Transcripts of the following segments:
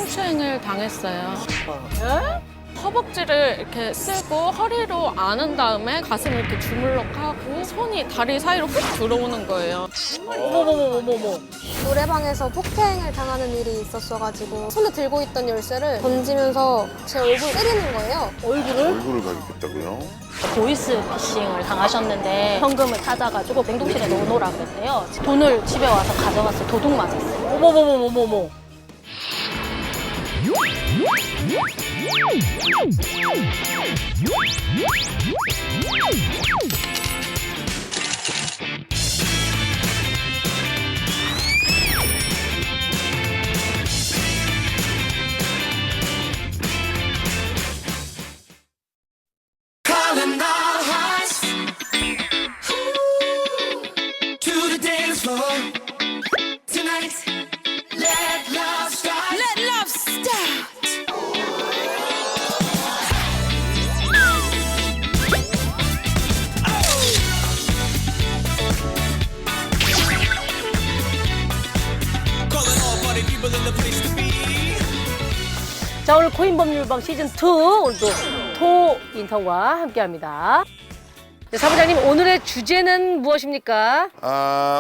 성추행을 당했어요. 허벅지를 이렇게 쓰고 허리로 안은 다음에 가슴을 이렇게 주물럭하고 손이 다리 사이로 훅 들어오는 거예요. 어머머머머머머. 노래방에서 폭행을 당하는 일이 있었어가지고 손에 들고 있던 열쇠를 던지면서 제 얼굴 때리는 거예요. 얼굴을 가격했다고요? 보이스 피싱을 당하셨는데 현금을 찾아가지고 냉동실에 넣어놓으라 그랬대요. 돈을 집에 와서 가져가서 도둑 맞았어요. 어머머머머머머. Calling all hearts to the dance floor tonight. Let love start. Let love start. Calling all party people in the place to be. 자, 오늘 코인 법률방 시즌2 오늘도 토 인턴과 함께합니다. 네, 사무장님, 오늘의 주제는 무엇입니까?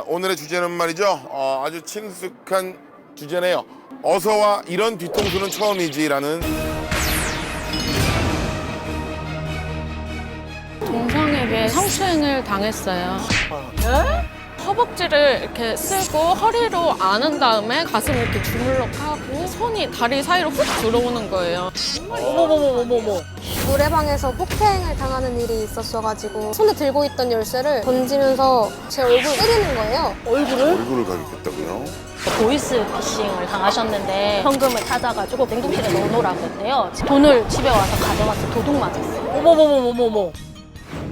오늘의 주제는 말이죠. 아주 친숙한 주제네요. 어서와 이런 뒤통수는 처음이지라는. 동성에게 성추행을 당했어요. 허벅지를 이렇게 쓰고 허리로 안은 다음에 가슴을 이렇게 주물럭하고 손이 다리 사이로 훅 들어오는 거예요. 어머머머머머머. 노래방에서 폭행을 당하는 일이 있었어가지고 손에 들고 있던 열쇠를 던지면서 제 얼굴 때리는 거예요. 얼굴을 가격했다고요? 보이스 피싱을 당하셨는데 현금을 찾아가지고 냉동실에 넣어놓으라 그랬대요. 돈을 집에 와서 가져가서 도둑 맞았어요. 어머머머머머머.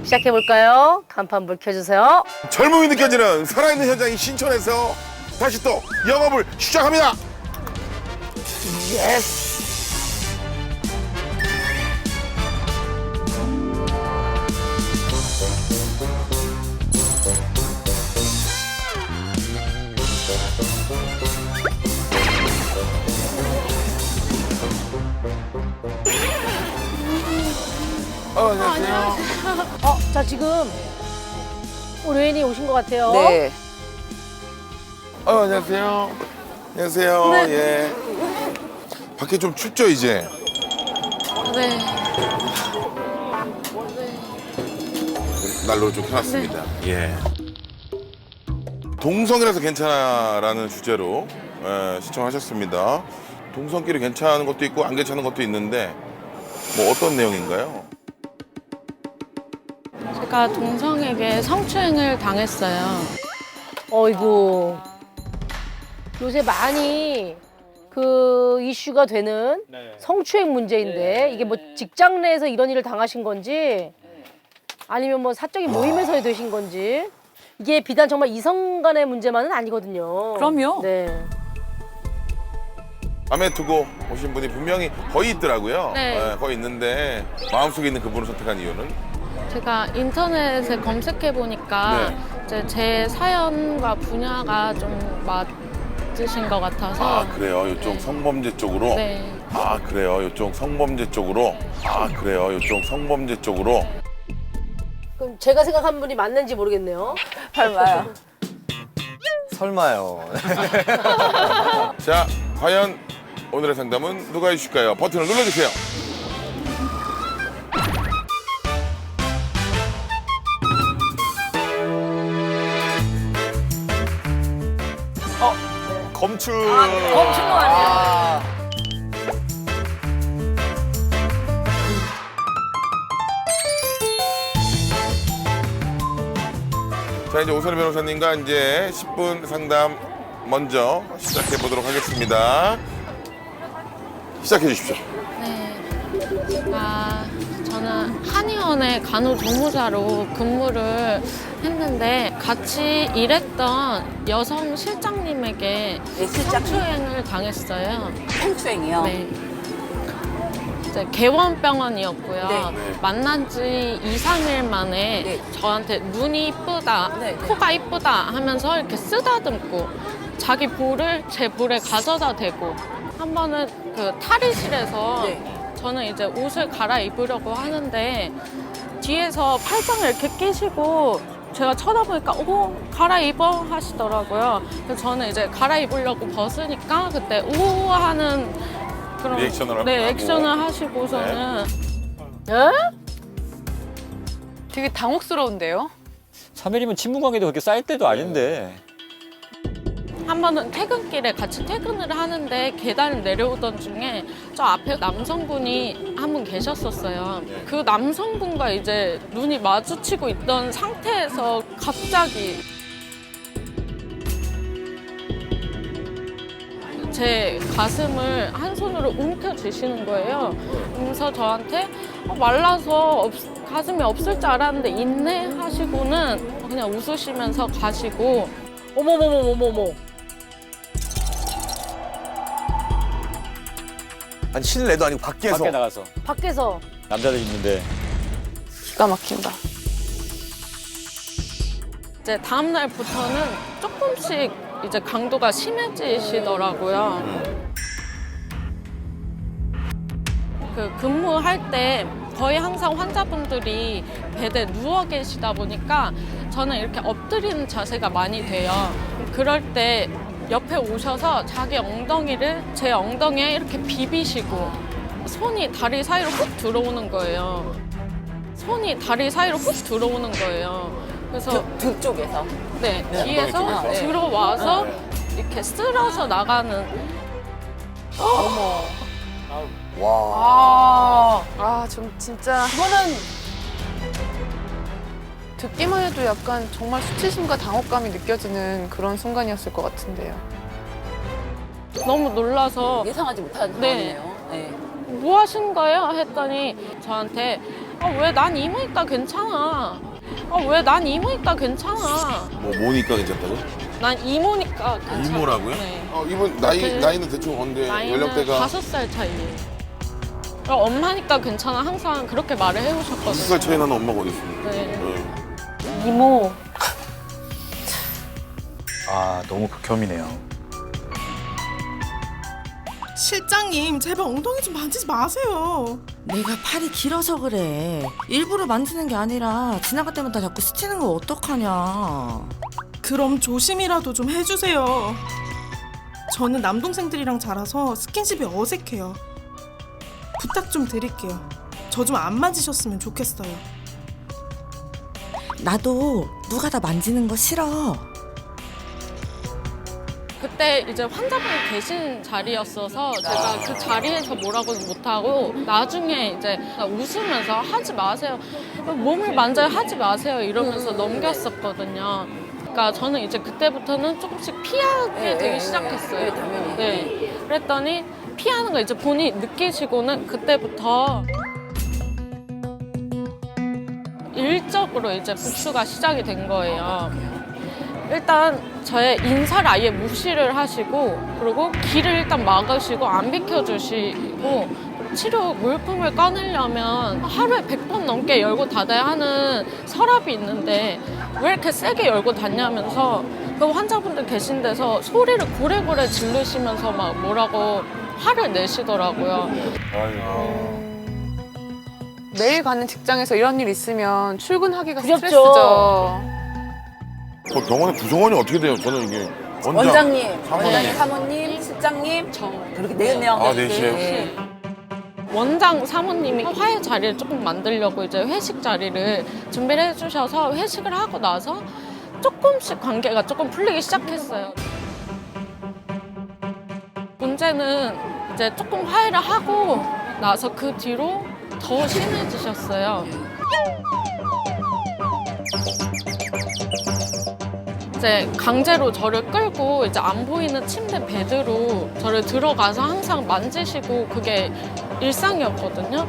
시작해볼까요? 간판불 켜주세요. 젊음이 느껴지는 살아있는 현장인 신촌에서 다시 또 영업을 시작합니다. 예스. 안녕하세요. 자, 지금 우리 회원이 오신 것 같아요. 네. 안녕하세요. 안녕하세요. 예. 밖에 좀 춥죠 이제? 네. 난로를 좀 켜놨습니다. 예. 동성이라서 괜찮아라는 주제로 시청하셨습니다. 동성끼리 괜찮은 것도 있고 안 괜찮은 것도 있는데 뭐 어떤 내용인가요? 제가 동성에게 성추행을 당했어요. 어이구. 요새 많이 그 이슈가 되는 성추행 문제인데 이게 뭐 직장 내에서 이런 일을 당하신 건지 아니면 뭐 사적인 모임에서 되신 건지 이게 비단 정말 이성 간의 문제만은 아니거든요. 그럼요. 네. 마음에 두고 오신 분이 분명히 거의 있더라고요. 네. 거의 있는데 마음속에 있는 그분을 선택한 이유는? 제가 인터넷에 검색해 보니까 네. 이제 제 사연과 분야가 좀 맞으신 것 같아서. 아 그래요? 이쪽 성범죄 쪽으로? 네. 아 그래요? 이쪽 성범죄 쪽으로? 아 그래요? 이쪽 성범죄 쪽으로? 그럼 제가 생각한 분이 맞는지 모르겠네요. 설마요. 설마요. 자 과연 오늘의 상담은 누가 해주실까요? 버튼을 눌러주세요. 검출. 검출로 아니에요. 자 이제 오선희 변호사님과 이제 10분 상담 먼저 시작해 보도록 하겠습니다. 시작해 주십시오. 네. 저는 한의원의 간호조무사로 근무를 했는데 같이 일했던 여성 실장님에게 네, 실장님. 성추행을 당했어요. 성추행이요? 네. 이제 개원병원이었고요. 네. 만난 지 2, 3일 만에 네. 저한테 눈이 이쁘다, 네, 네. 코가 이쁘다 하면서 이렇게 쓰다듬고 자기 볼을 제 볼에 가져다 대고 한 번은 그 탈의실에서 네. 저는 이제 옷을 갈아입으려고 하는데 뒤에서 팔짱을 이렇게 끼시고 제가 쳐다보니까 오 갈아입어 하시더라고요. 그래서 저는 이제 갈아입으려고 벗으니까 그때 오 하는 그런 리액션을 네 하고. 액션을 하시고서는 되게 당혹스러운데요? 3일이면 친분 관계도 그렇게 쌓일 때도 아닌데. 한 번은 퇴근길에 같이 퇴근을 하는데 계단을 내려오던 중에 저 앞에 남성분이 한 분 계셨었어요. 그 남성분과 이제 눈이 마주치고 있던 상태에서 갑자기 제 가슴을 한 손으로 움켜쥐시는 거예요. 그래서 저한테 말라서 가슴이 없을 줄 알았는데 있네 하시고는 그냥 웃으시면서 가시고 어머머머머머머. 아니 실내도 아니고 밖에서. 밖에 나가서 밖에서. 남자들 있는데. 기가 막힌다. 이제 다음 날부터는 조금씩 이제 강도가 심해지시더라고요. 그 근무할 때 거의 항상 환자분들이 베드에 누워 계시다 보니까 저는 이렇게 엎드리는 자세가 많이 돼요. 그럴 때 옆에 오셔서 자기 엉덩이를 제 엉덩이에 이렇게 비비시고 손이 다리 사이로 훅 들어오는 거예요. 손이 다리 사이로 훅 들어오는 거예요. 그래서 등 쪽에서. 네, 엉덩이 뒤에서 쪽에서? 들어와서 이렇게 쓸어서 나가는 와. 좀 진짜 그거는 듣기만 해도 약간 정말 수치심과 당혹감이 느껴지는 그런 순간이었을 것 같은데요. 너무 놀라서 예상하지 못한 네. 상황이네요. 네. 뭐 하시는 거예요? 했더니 저한테 왜 난 이모니까 괜찮아. 왜 난 이모니까 괜찮아. 뭐니까 괜찮다고? 난 이모니까 괜찮아. 이모라고요? 네. 이분 나이는 대충 언제 나이는 연령대가 5살 차이예요. 엄마니까 괜찮아. 항상 그렇게 말을 해오셨거든요. 5살 차이 나는 엄마가 어디 있습니까? 네. 이모. 아 너무 극혐이네요. 실장님, 제발 엉덩이 좀 만지지 마세요. 내가 팔이 길어서 그래. 일부러 만지는 게 아니라 지나갈 때마다 자꾸 스치는 거 어떡하냐. 그럼 조심이라도 좀 해주세요. 저는 남동생들이랑 자라서 스킨십이 어색해요. 부탁 좀 드릴게요. 저 좀 안 만지셨으면 좋겠어요. 나도 누가 다 만지는 거 싫어. 그때 이제 환자분이 계신 자리였어서 제가 그 자리에서 뭐라고는 못하고 나중에 이제 웃으면서 하지 마세요. 몸을 만져야 하지 마세요. 이러면서 넘겼었거든요. 그러니까 저는 이제 그때부터는 조금씩 피하게 되기 시작했어요. 네. 그랬더니 피하는 거 이제 본인이 느끼시고는 그때부터 일적으로 이제 복수가 시작이 된 거예요. 일단 저의 인사를 아예 무시를 하시고 그리고 길을 일단 막으시고 안 비켜주시고 치료 물품을 꺼내려면 하루에 100번 넘게 열고 닫아야 하는 서랍이 있는데 왜 이렇게 세게 열고 닫냐면서 그 환자분들 계신 데서 소리를 고래고래 지르시면서 막 뭐라고 화를 내시더라고요. 매일 가는 직장에서 이런 일 있으면 출근하기가 두렵죠. 스트레스죠. 병원의 구성원이 어떻게 돼요? 저는 이게 원장님, 사모님. 사모님, 실장님 저 그렇게 네 명. 아, 네. 원장 사모님이 화해 자리를 조금 만들려고 이제 회식 자리를 준비를 해주셔서 회식을 하고 나서 조금씩 관계가 조금 풀리기 시작했어요. 문제는 이제 조금 화해를 하고 나서 그 뒤로 더 심해지셨어요. 이제 강제로 저를 끌고 이제 안 보이는 침대 베드로 저를 들어가서 항상 만지시고 그게 일상이었거든요.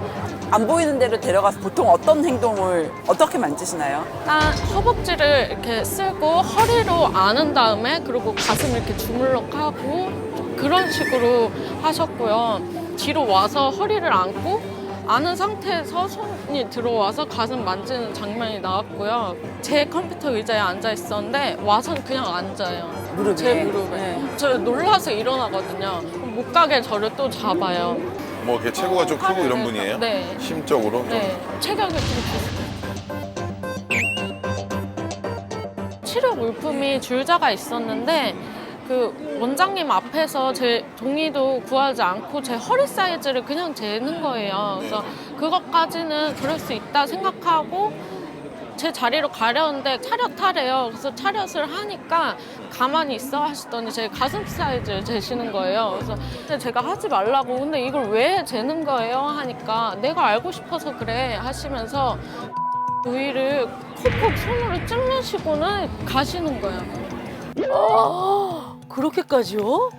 안 보이는 데로 데려가서 보통 어떤 행동을 어떻게 만지시나요? 일단 허벅지를 이렇게 쓸고 허리로 안은 다음에 그리고 가슴을 이렇게 주물럭하고 그런 식으로 하셨고요. 뒤로 와서 허리를 안고 안은 상태에서 손이 들어와서 가슴 만지는 장면이 나왔고요. 제 컴퓨터 의자에 앉아 있었는데 와서는 그냥 앉아요. 무릎에? 제 무릎에. 네. 저 놀라서 일어나거든요. 그럼 못 가게 저를 또 잡아요. 뭐 이렇게 체구가 좀 크고 이런 분이에요? 네. 심적으로? 좀? 네, 체격이 좀 비슷해요. 치료 물품이 줄자가 있었는데 그 원장님 앞에서 제 종이도 구하지 않고 제 허리 사이즈를 그냥 재는 거예요. 그래서 그것까지는 그럴 수 있다 생각하고 제 자리로 가려는데 차렷하래요. 그래서 차렷을 하니까 가만히 있어 하시더니 제 가슴 사이즈를 재시는 거예요. 그래서 근데 제가 하지 말라고 근데 이걸 왜 재는 거예요? 하니까 내가 알고 싶어서 그래 하시면서 부위를 콕콕 손으로 찔러시고는 가시는 거예요. 그렇게까지요?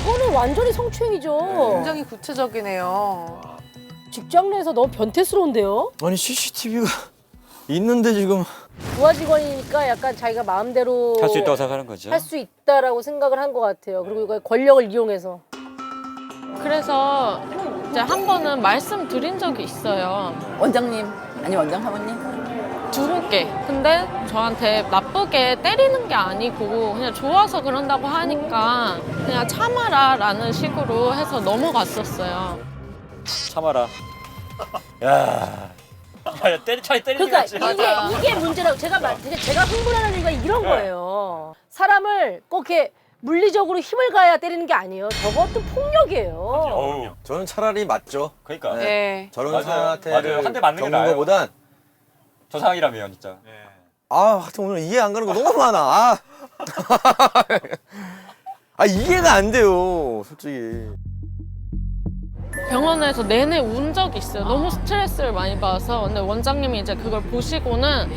그거는 완전히 성추행이죠. 굉장히 구체적이네요. 직장 내에서 너무 변태스러운데요? 아니 CCTV가 있는데 지금 부하 직원이니까 약간 자기가 마음대로 할 수 있다고 생각하는 거죠. 할 수 있다라고 생각을 한 것 같아요. 그리고 이거 권력을 이용해서. 그래서 이제 한 번은 말씀드린 적이 있어요. 원장님 아니 원장 사모님? 두 분께. 근데 저한테 나쁘게 때리는 게 아니고 그냥 좋아서 그런다고 하니까 그냥 참아라 라는 식으로 해서 넘어갔었어요. 참아라. 야. 차라리 때리는 게 그러니까 낫지. 이게 문제라고 제가 흥분하는 이유가 이런 거예요. 사람을 꼭 이렇게 물리적으로 힘을 가야 때리는 게 아니에요. 저것도 폭력이에요. 어우. 저는 차라리 맞죠. 그러니까. 네. 저런 맞아요. 사태를 맞아요. 한대 맞는 게 겪는 나아요. 거보단 저 상황이라면 진짜. 하여튼 오늘 이해 안 가는 거 너무 많아. 이해가 안 돼요, 솔직히. 병원에서 내내 운 적이 있어요. 너무 스트레스를 많이 받아서. 근데 원장님이 이제 그걸 보시고는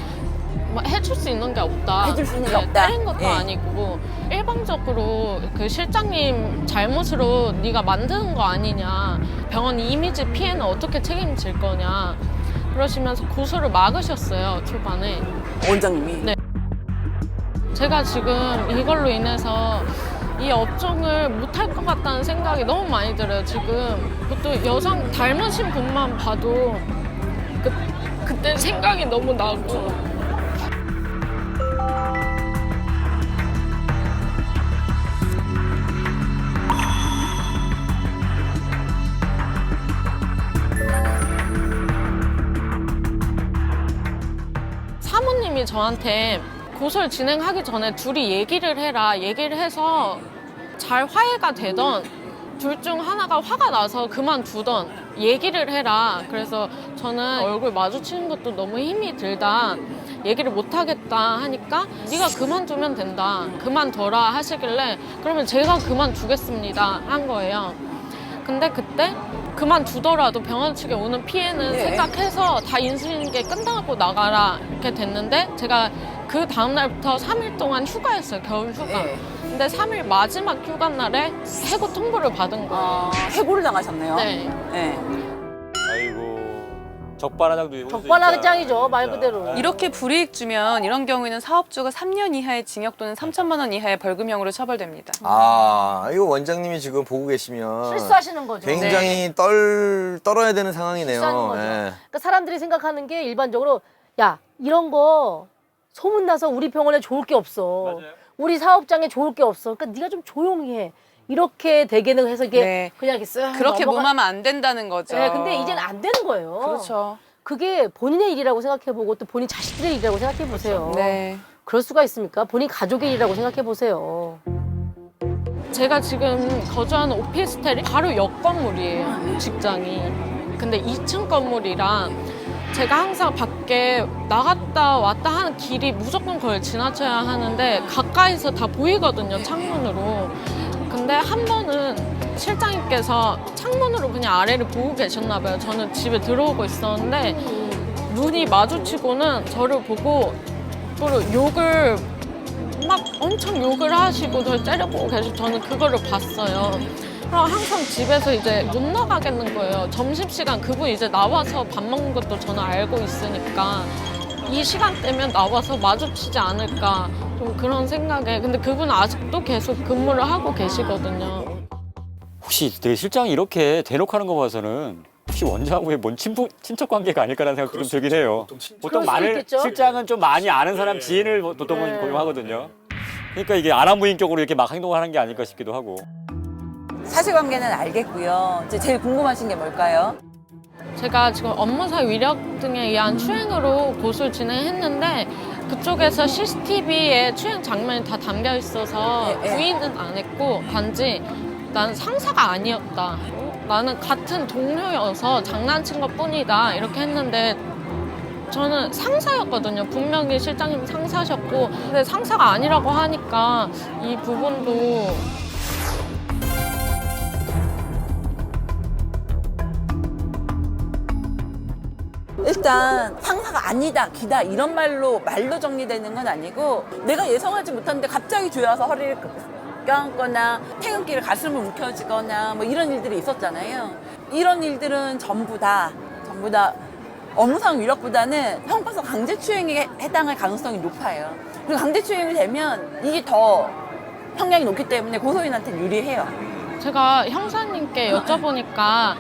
뭐 해줄 수 있는 게 없다. 해줄 수 있는 게 없다. 때린 것도 예. 아니고 일방적으로 그 실장님 잘못으로 네가 만드는 거 아니냐. 병원 이미지 피해는 어떻게 책임질 거냐. 그러시면서 고소를 막으셨어요, 초반에. 원장님이? 네. 제가 지금 이걸로 인해서 이 업종을 못할 것 같다는 생각이 너무 많이 들어요, 지금. 그것도 여성 닮으신 분만 봐도 그때 생각이 너무 나고. 사모님이 저한테 고소를 진행하기 전에 둘이 얘기를 해라. 얘기를 해서 잘 화해가 되던 둘 중 하나가 화가 나서 그만두던 얘기를 해라. 그래서 저는 얼굴 마주치는 것도 너무 힘이 들다. 얘기를 못 하겠다 하니까 네가 그만두면 된다. 그만둬라 하시길래 그러면 제가 그만두겠습니다 한 거예요. 근데 그때 그만두더라도 병원 측에 오는 피해는 네. 생각해서 다 인수인계 끝나고 나가라 이렇게 됐는데 제가 그 다음날부터 3일 동안 휴가였어요. 겨울 휴가. 네. 근데 3일 마지막 휴가 날에 해고 통보를 받은 거예요. 해고를 당하셨네요. 네. 네. 아이고. 적반하장도 있고. 적반하장이죠, 말 그대로. 이렇게 불이익 주면 이런 경우에는 사업주가 3년 이하의 징역 또는 3천만 원 이하의 벌금형으로 처벌됩니다. 이거 원장님이 지금 보고 계시면 실수하시는 거죠. 굉장히 떨어야 되는 상황이네요. 실수하는 거죠. 예. 그러니까 사람들이 생각하는 게 일반적으로 야, 이런 거 소문나서 우리 병원에 좋을 게 없어. 맞아요. 우리 사업장에 좋을 게 없어. 그러니까 네가 좀 조용히 해. 이렇게 되게는 해서 이게 네. 그냥 이렇게 쓱 그렇게 넘어가- 몸하면 안 된다는 거죠. 네, 근데 이제는 안 되는 거예요. 그렇죠. 그게 본인의 일이라고 생각해보고 또 본인 자식들의 일이라고 생각해보세요. 네. 그럴 수가 있습니까? 본인 가족의 일이라고 생각해보세요. 제가 지금 거주하는 오피스텔이 바로 옆 건물이에요, 직장이. 근데 2층 건물이라 제가 항상 밖에 나갔다 왔다 하는 길이 무조건 그걸 지나쳐야 하는데 가까이서 다 보이거든요, 창문으로. 근데 한 번은 실장님께서 창문으로 그냥 아래를 보고 계셨나 봐요. 저는 집에 들어오고 있었는데 눈이 마주치고는 저를 보고 서로 욕을 막 엄청 욕을 하시고 저를 째려보고 계시고 저는 그거를 봤어요. 그럼 항상 집에서 이제 못 나가겠는 거예요. 점심시간 그분 이제 나와서 밥 먹는 것도 저는 알고 있으니까 이 시간대면 나와서 마주치지 않을까 좀 그런 생각에. 근데 그분은 아직도 계속 근무를 하고 계시거든요. 혹시 내 실장이 이렇게 대놓고 하는 거 봐서는 혹시 원장하고의 뭔 친척 관계가 아닐까라는 생각도 좀 들긴 해요. 보통 그럴 수 많은 있겠죠? 실장은 좀 많이 아는 사람 지인을 보통은 네. 고용하거든요. 그러니까 이게 아나무인격으로 이렇게 막 행동을 하는 게 아닐까 싶기도 하고. 사실관계는 알겠고요. 이제 제일 궁금하신 게 뭘까요? 제가 지금 업무상 위력 등에 의한 추행으로 고소를 진행했는데 그쪽에서 CCTV에 추행 장면이 다 담겨 있어서 네, 네. 부인은 안 했고 단지 나는 상사가 아니었다. 나는 같은 동료여서 장난친 것 뿐이다. 이렇게 했는데 저는 상사였거든요. 분명히 실장님 상사셨고 근데 상사가 아니라고 하니까 이 부분도 일단 상사가 아니다, 기다 이런 말로 정리되는 건 아니고 내가 예상하지 못했는데 갑자기 조여서 허리를 껴안거나 퇴근길에 가슴을 움켜쥐거나 뭐 이런 일들이 있었잖아요. 이런 일들은 전부 다 업무상 위력보다는 형사상 강제추행에 해당할 가능성이 높아요. 그리고 강제추행이 되면 이게 더 형량이 높기 때문에 고소인한테 유리해요. 제가 형사님께 여쭤보니까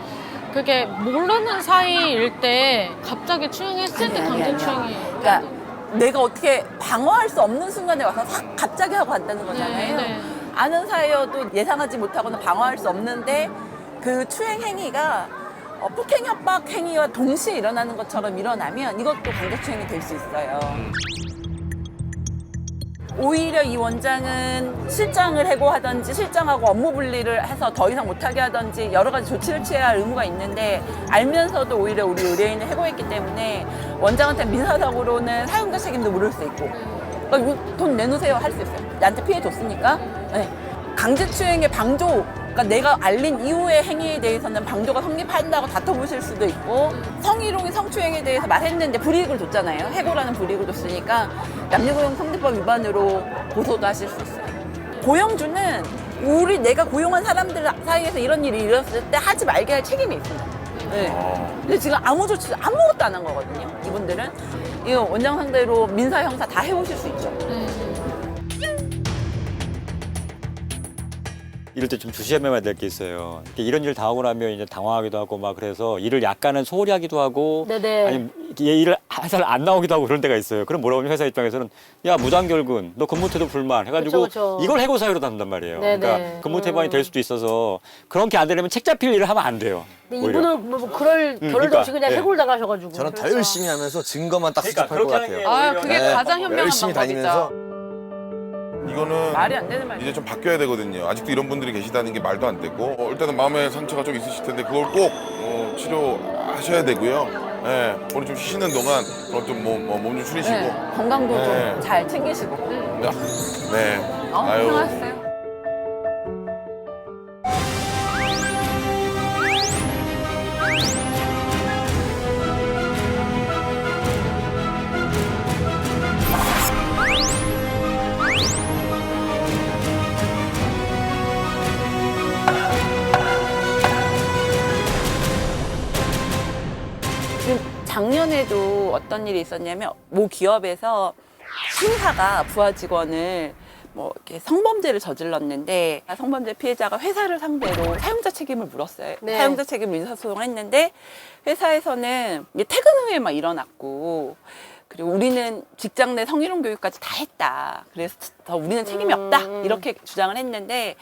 그게 모르는 사이일 때 갑자기 추행했을 때 강제 추행이 그러니까 내가 어떻게 방어할 수 없는 순간에 와서 싹 갑자기 하고 간다는 거잖아요. 네. 아는 사이여도 예상하지 못하거나 방어할 수 없는데 그 추행 행위가 폭행 협박 행위와 동시에 일어나는 것처럼 일어나면 이것도 강제추행이 될 수 있어요. 오히려 이 원장은 실장을 해고하든지 실장하고 업무 분리를 해서 더 이상 못하게 하든지 여러 가지 조치를 취해야 할 의무가 있는데 알면서도 오히려 우리 의뢰인을 해고했기 때문에 원장한테 민사적으로는 사용자 책임도 물을 수 있고 그러니까 돈 내놓으세요 할 수 있어요. 나한테 피해 줬으니까. 네. 강제추행의 방조 그러니까 내가 알린 이후의 행위에 대해서는 방조가 성립한다고 다퉈보실 수도 있고 성희롱이 성추행에 대해서 말했는데 불이익을 줬잖아요. 해고라는 불이익을 줬으니까 남녀고용 성립법 위반으로 고소도 하실 수 있어요. 고용주는 내가 고용한 사람들 사이에서 이런 일이 일어났을 때 하지 말게 할 책임이 있습니다. 네. 근데 지금 아무 조치 아무것도 안 한 거거든요. 이분들은 이거 원장 상대로 민사 형사 다 해오실 수 있죠. 이럴 때 좀 조심해야 될 게 있어요. 이런 일 당하고 나면 이제 당황하기도 하고 막 그래서 일을 약간은 소홀히 하기도 하고 네네. 아니면 얘 일을 잘 안 나오기도 하고 그런 때가 있어요. 그럼 뭐라고 하면 회사 입장에서는 야 무단결근, 너 근무태도 불만 해가지고 그쵸. 이걸 해고 사유로 담는단 말이에요. 네네. 그러니까 근무태반이 될 수도 있어서 그렇게 안 되려면 책 잡힐 일을 하면 안 돼요. 근데 오히려. 이분은 뭐 그럴 겨를도 없이 그냥 예. 해고를 당하셔가지고. 저는 더 열심히 하면서 증거만 딱 수집할 것 그렇게 하는 같아요. 게 아, 오히려 그게 네. 가장 현명한 열심히 방법이죠. 다니면서 이거는 말이 안 되는 말이에요. 이제 좀 바뀌어야 되거든요. 아직도 이런 분들이 계시다는 게 말도 안 되고 일단은 마음의 상처가 좀 있으실 텐데 그걸 꼭 치료하셔야 되고요. 예, 오늘 좀 쉬시는 동안 그럼 좀 몸 좀 추리시고 네, 건강도 네. 좀 잘 챙기시고. 네. 고생하셨어요. 작년에도 어떤 일이 있었냐면 모 기업에서 상사가 부하 직원을 뭐 이렇게 성범죄를 저질렀는데 성범죄 피해자가 회사를 상대로 사용자 책임을 물었어요. 네. 사용자 책임을 민사소송을 했는데 회사에서는 이게 퇴근 후에 막 일어났고 그리고 우리는 직장 내 성희롱 교육까지 다 했다. 그래서 더 우리는 책임이 없다. 이렇게 주장을 했는데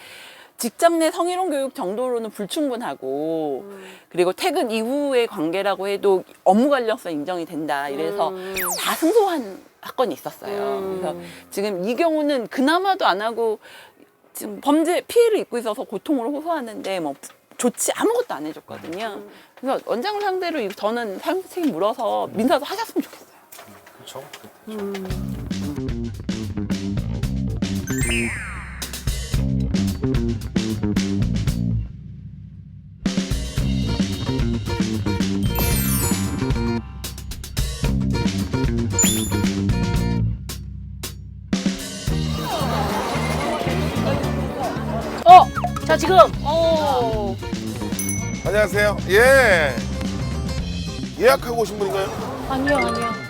직장 내 성희롱 교육 정도로는 불충분하고 그리고 퇴근 이후의 관계라고 해도 업무 관련성 인정이 된다. 이래서 다 승소한 사건이 있었어요. 그래서 지금 이 경우는 그나마도 안 하고 지금 범죄 피해를 입고 있어서 고통을 호소하는데 뭐 조치 아무것도 안 해줬거든요. 그래서 원장을 상대로 저는 사용자 책임 물어서 민사도 하셨으면 좋겠어요. 그렇죠. 자 지금 안녕하세요. 예. 예약하고 오신 분인가요? 아니요.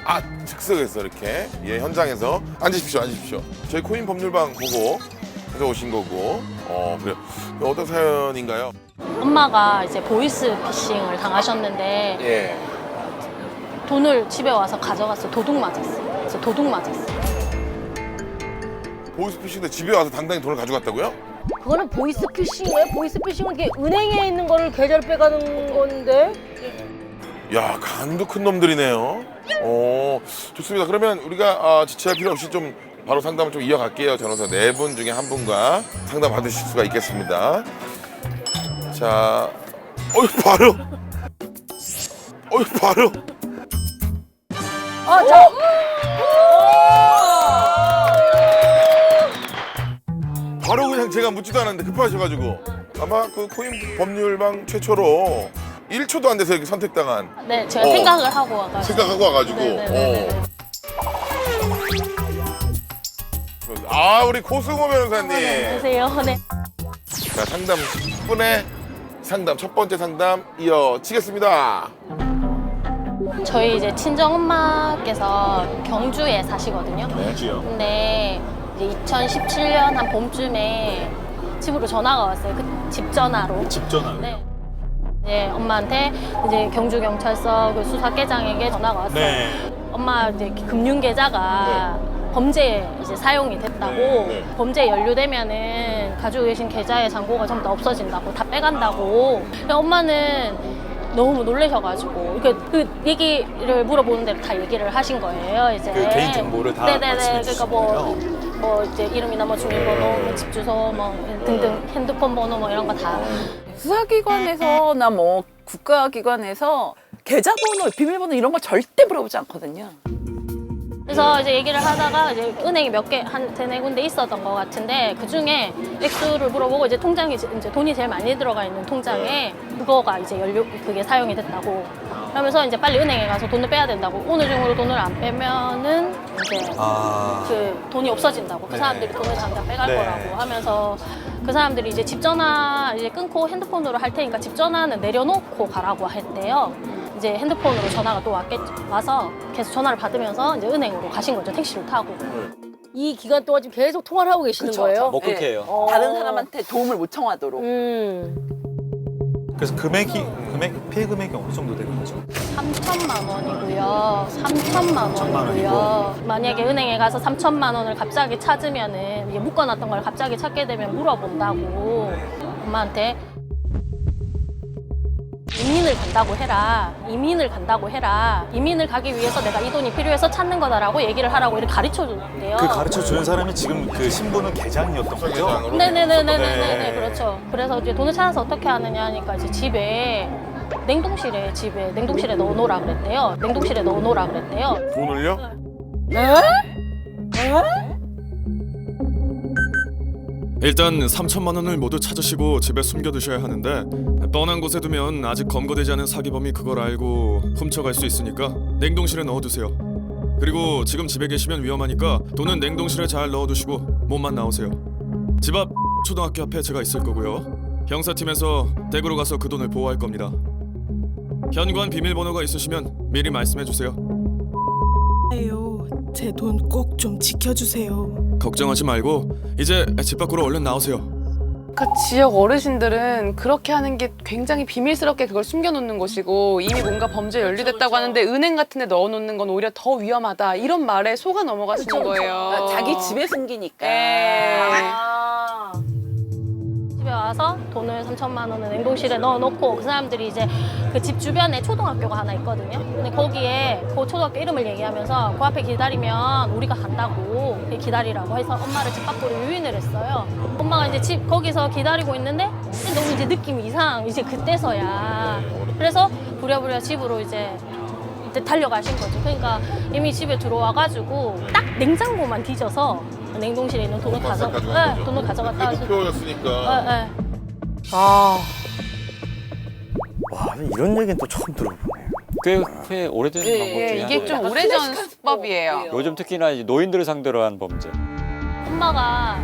아, 즉석에서 이렇게 현장에서 앉으십시오. 저희 코인 법률방 보고 해서 오신 거고. 그래요. 어떤 사연인가요? 엄마가 이제 보이스 피싱을 당하셨는데 예. 돈을 집에 와서 가져갔어. 도둑 맞았어요. 그래서 도둑 맞았어요. 보이스피싱인데 집에 와서 당당히 돈을 가져갔다고요? 그거는 보이스피싱이에요? 보이스피싱은 이게 은행에 있는 거를 계좌를 빼가는 건데? 야, 간도 큰 놈들이네요. 좋습니다. 그러면 우리가 지체할 필요 없이 좀 바로 상담을 좀 이어갈게요. 변호사 4분 중에 한 분과 상담 받으실 수가 있겠습니다. 자, 바로. 바로. 바로 그냥 제가 묻지도 않았는데 급하셔가지고 아마 그 코인 법률방 최초로 1초도 안 돼서 이렇게 선택당한 네, 제가 생각을 하고 와가지고. 생각하고 와가지고 네네네네. 우리 고승호 변호사님. 안녕하세요. 네. 자, 상담 10분의 상담 첫 번째 상담 이어지겠습니다. 저희 이제 친정 엄마께서 경주에 사시거든요. 근데 이제 2017년 한 봄쯤에 집으로 전화가 왔어요. 그 집 전화로. 집 전화요? 네. 이제 엄마한테 이제 경주 경찰서 그 수사계장에게 전화가 왔어요. 네. 엄마 이제 금융 계좌가 범죄에 이제 사용이 됐다고, 범죄에 연루되면은 가지고 계신 계좌의 잔고가 전부 다 없어진다고, 다 빼간다고. 근데 엄마는 너무 놀라셔가지고 그 얘기를 물어보는 대로 다 얘기를 하신 거예요. 이제 그 개인 정보를 다 네네네. 말씀해 그러니까 주시군요. 뭐 이제 이름이나 뭐 주민번호, 뭐 집 주소, 뭐 등등 핸드폰 번호 뭐 이런 거 다. 수사기관에서나 뭐 국가기관에서 계좌번호, 비밀번호 이런 거 절대 물어보지 않거든요. 그래서 이제 얘기를 하다가 이제 은행이 몇 개, 한 3-4군데 있었던 것 같은데 그 중에 액수를 물어보고 이제 통장이 이제 돈이 제일 많이 들어가 있는 통장에 그거가 이제 그게 사용이 됐다고. 그러면서 이제 빨리 은행에 가서 돈을 빼야 된다고. 오늘 중으로 돈을 안 빼면은 이제 그 돈이 없어진다고. 그 사람들이 돈을 당장 빼갈 거라고 하면서 그 사람들이 이제 집 전화 이제 끊고 핸드폰으로 할 테니까 집 전화는 내려놓고 가라고 했대요. 이제 핸드폰으로 전화가 또 와서 계속 전화를 받으면서 이제 은행으로 가신 거죠. 택시를 타고. 이 기간 동안 지금 계속 통화를 하고 계시는 거예요? 못 끊게 해요. 다른 사람한테 도움을 못 청하도록. 그래서 피해 금액이 어느 정도 되는 거죠? 3천만 원이고요. 3천만 원이고요. 만약에 은행에 가서 3천만 원을 갑자기 찾으면은 이게 묶어놨던 걸 갑자기 찾게 되면 물어본다고 엄마한테. 이민을 간다고 해라. 이민을 간다고 해라. 이민을 가기 위해서 내가 이 돈이 필요해서 찾는 거다라고 얘기를 하라고 이렇게 가르쳐 줬대요. 그 가르쳐 주는 사람이 지금 그 신분은 계장이었던 거죠? 네네네네네네. 그렇죠. 그래서 이제 돈을 찾아서 어떻게 하느냐 하니까 이제 집에 냉동실에 넣어놓으라 그랬대요. 냉동실에 넣어놓으라 그랬대요. 돈을요? 일단 3천만 원을 모두 찾으시고 집에 숨겨두셔야 하는데 뻔한 곳에 두면 아직 검거되지 않은 사기범이 그걸 알고 훔쳐갈 수 있으니까 냉동실에 넣어두세요. 그리고 지금 집에 계시면 위험하니까 돈은 냉동실에 잘 넣어두시고 몸만 나오세요. 집 앞 초등학교 앞에 제가 있을 거고요. 형사팀에서 댁으로 가서 그 돈을 보호할 겁니다. 현관 비밀번호가 있으시면 미리 말씀해주세요. 제 돈 꼭 좀 지켜주세요. 걱정하지 말고 이제 집 밖으로 얼른 나오세요. 그 지역 어르신들은 그렇게 하는 게 굉장히 비밀스럽게 그걸 숨겨놓는 것이고 이미 뭔가 범죄에 연루됐다고 하는데 은행 같은 데 넣어놓는 건 오히려 더 위험하다 이런 말에 속아 넘어가시는 거예요. 자기 집에 숨기니까. 집에 와서 돈을 3천만 원을 냉동실에 넣어놓고 그 사람들이 이제 그 집 주변에 초등학교가 하나 있거든요. 근데 거기에 그 초등학교 이름을 얘기하면서 그 앞에 기다리면 우리가 간다고 기다리라고 해서 엄마를 집 밖으로 유인을 했어요. 엄마가 이제 거기서 기다리고 있는데 너무 이제 느낌이 이제 그때서야. 그래서 부랴부랴 집으로 이제 달려가신 거죠. 그러니까 이미 집에 들어와가지고 딱 냉장고만 뒤져서 냉동실에 있는 돈을 돈을 가져갔다 하시고. 목표였으니까. 와, 이런 얘기는 또 처음 들어보네요. 꽤 오래된 방법 중에 이게 하나예요. 좀 오래전 수법이에요. 요즘 특히나 이제 노인들을 상대로 한 범죄. 엄마가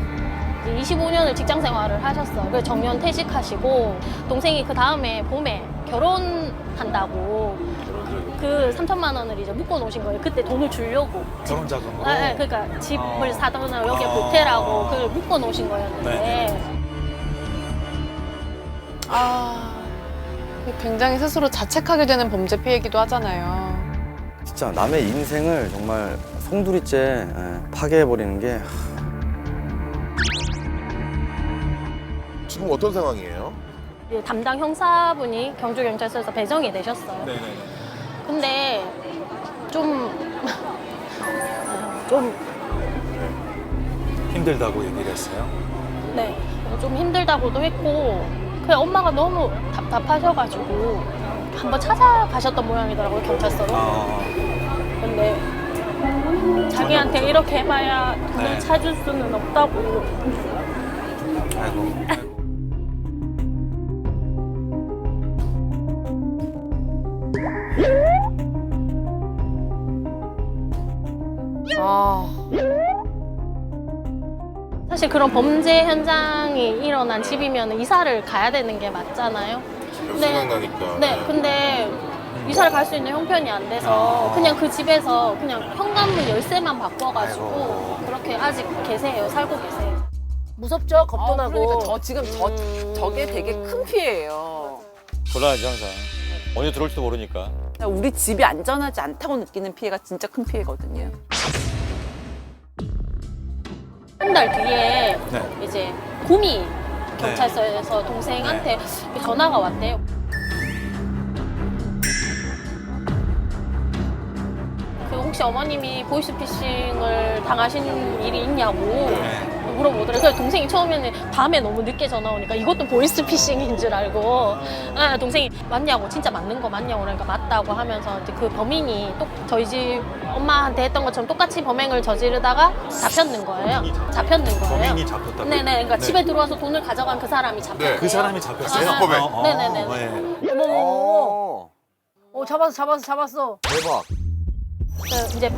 25년을 직장 생활을 하셨어요. 그래서 정년 퇴직하시고 동생이 그 다음에 봄에 결혼한다고 그 3천만 원을 이제 묶어 놓으신 거예요. 그때 돈을 주려고. 결혼 자금으로? 네, 그러니까 집을 사거나 여기에 보태라고 그걸 묶어 놓으신 거였는데. 굉장히 스스로 자책하게 되는 범죄 피해이기도 하잖아요. 진짜 남의 인생을 정말 송두리째 파괴해버리는 게 지금 어떤 상황이에요? 이제 담당 형사분이 경주경찰서에서 배정이 되셨어요. 네네. 근데 좀 힘들다고 얘기를 했어요. 네, 좀 힘들다고도 했고 그냥 엄마가 너무 답답하셔가지고 한번 찾아가셨던 모양이더라고요, 경찰서로. 근데 자기한테 이렇게 해봐야 돈을 네. 찾을 수는 없다고. 아이고. 사실 그런 범죄 현장이 일어난 집이면 이사를 가야 되는 게 맞잖아요. 생각나니까. 네, 근데 이사를 갈 수 있는 형편이 안 돼서 그냥 그 집에서 그냥 현관문 열쇠만 바꿔가지고 그렇게 아직 계세요. 살고 계세요. 무섭죠? 겁도 나고. 그러니까 저게 되게 큰 피해예요. 불안하지 항상. 언제 들어올지도 모르니까. 우리 집이 안전하지 않다고 느끼는 피해가 진짜 큰 피해거든요. 한 달 뒤에 네. 이제 구미 경찰서에서 동생한테 전화가 왔대요. 그 혹시 어머님이 보이스피싱을 당하신 일이 있냐고 물어보더라고요. 그래서 동생이 처음에는 밤에 너무 늦게 전화 오니까 이것도 보이스피싱인 줄 알고 동생이 맞냐고, 진짜 맞는 거 맞냐고, 그러니까 맞다고 하면서 이제 그 범인이 또 저희 집 엄마한테 했던 것처럼 똑같이 범행을 저지르다가 잡혔는 거예요. 범인이 잡혔다고요? 네네, 그러니까 네. 집에 들어와서 돈을 가져간 그 사람이 잡혔대요. 그 사람이 잡혔어요? 세습범에. 네네네. 어머. 잡았어. 대박. 이제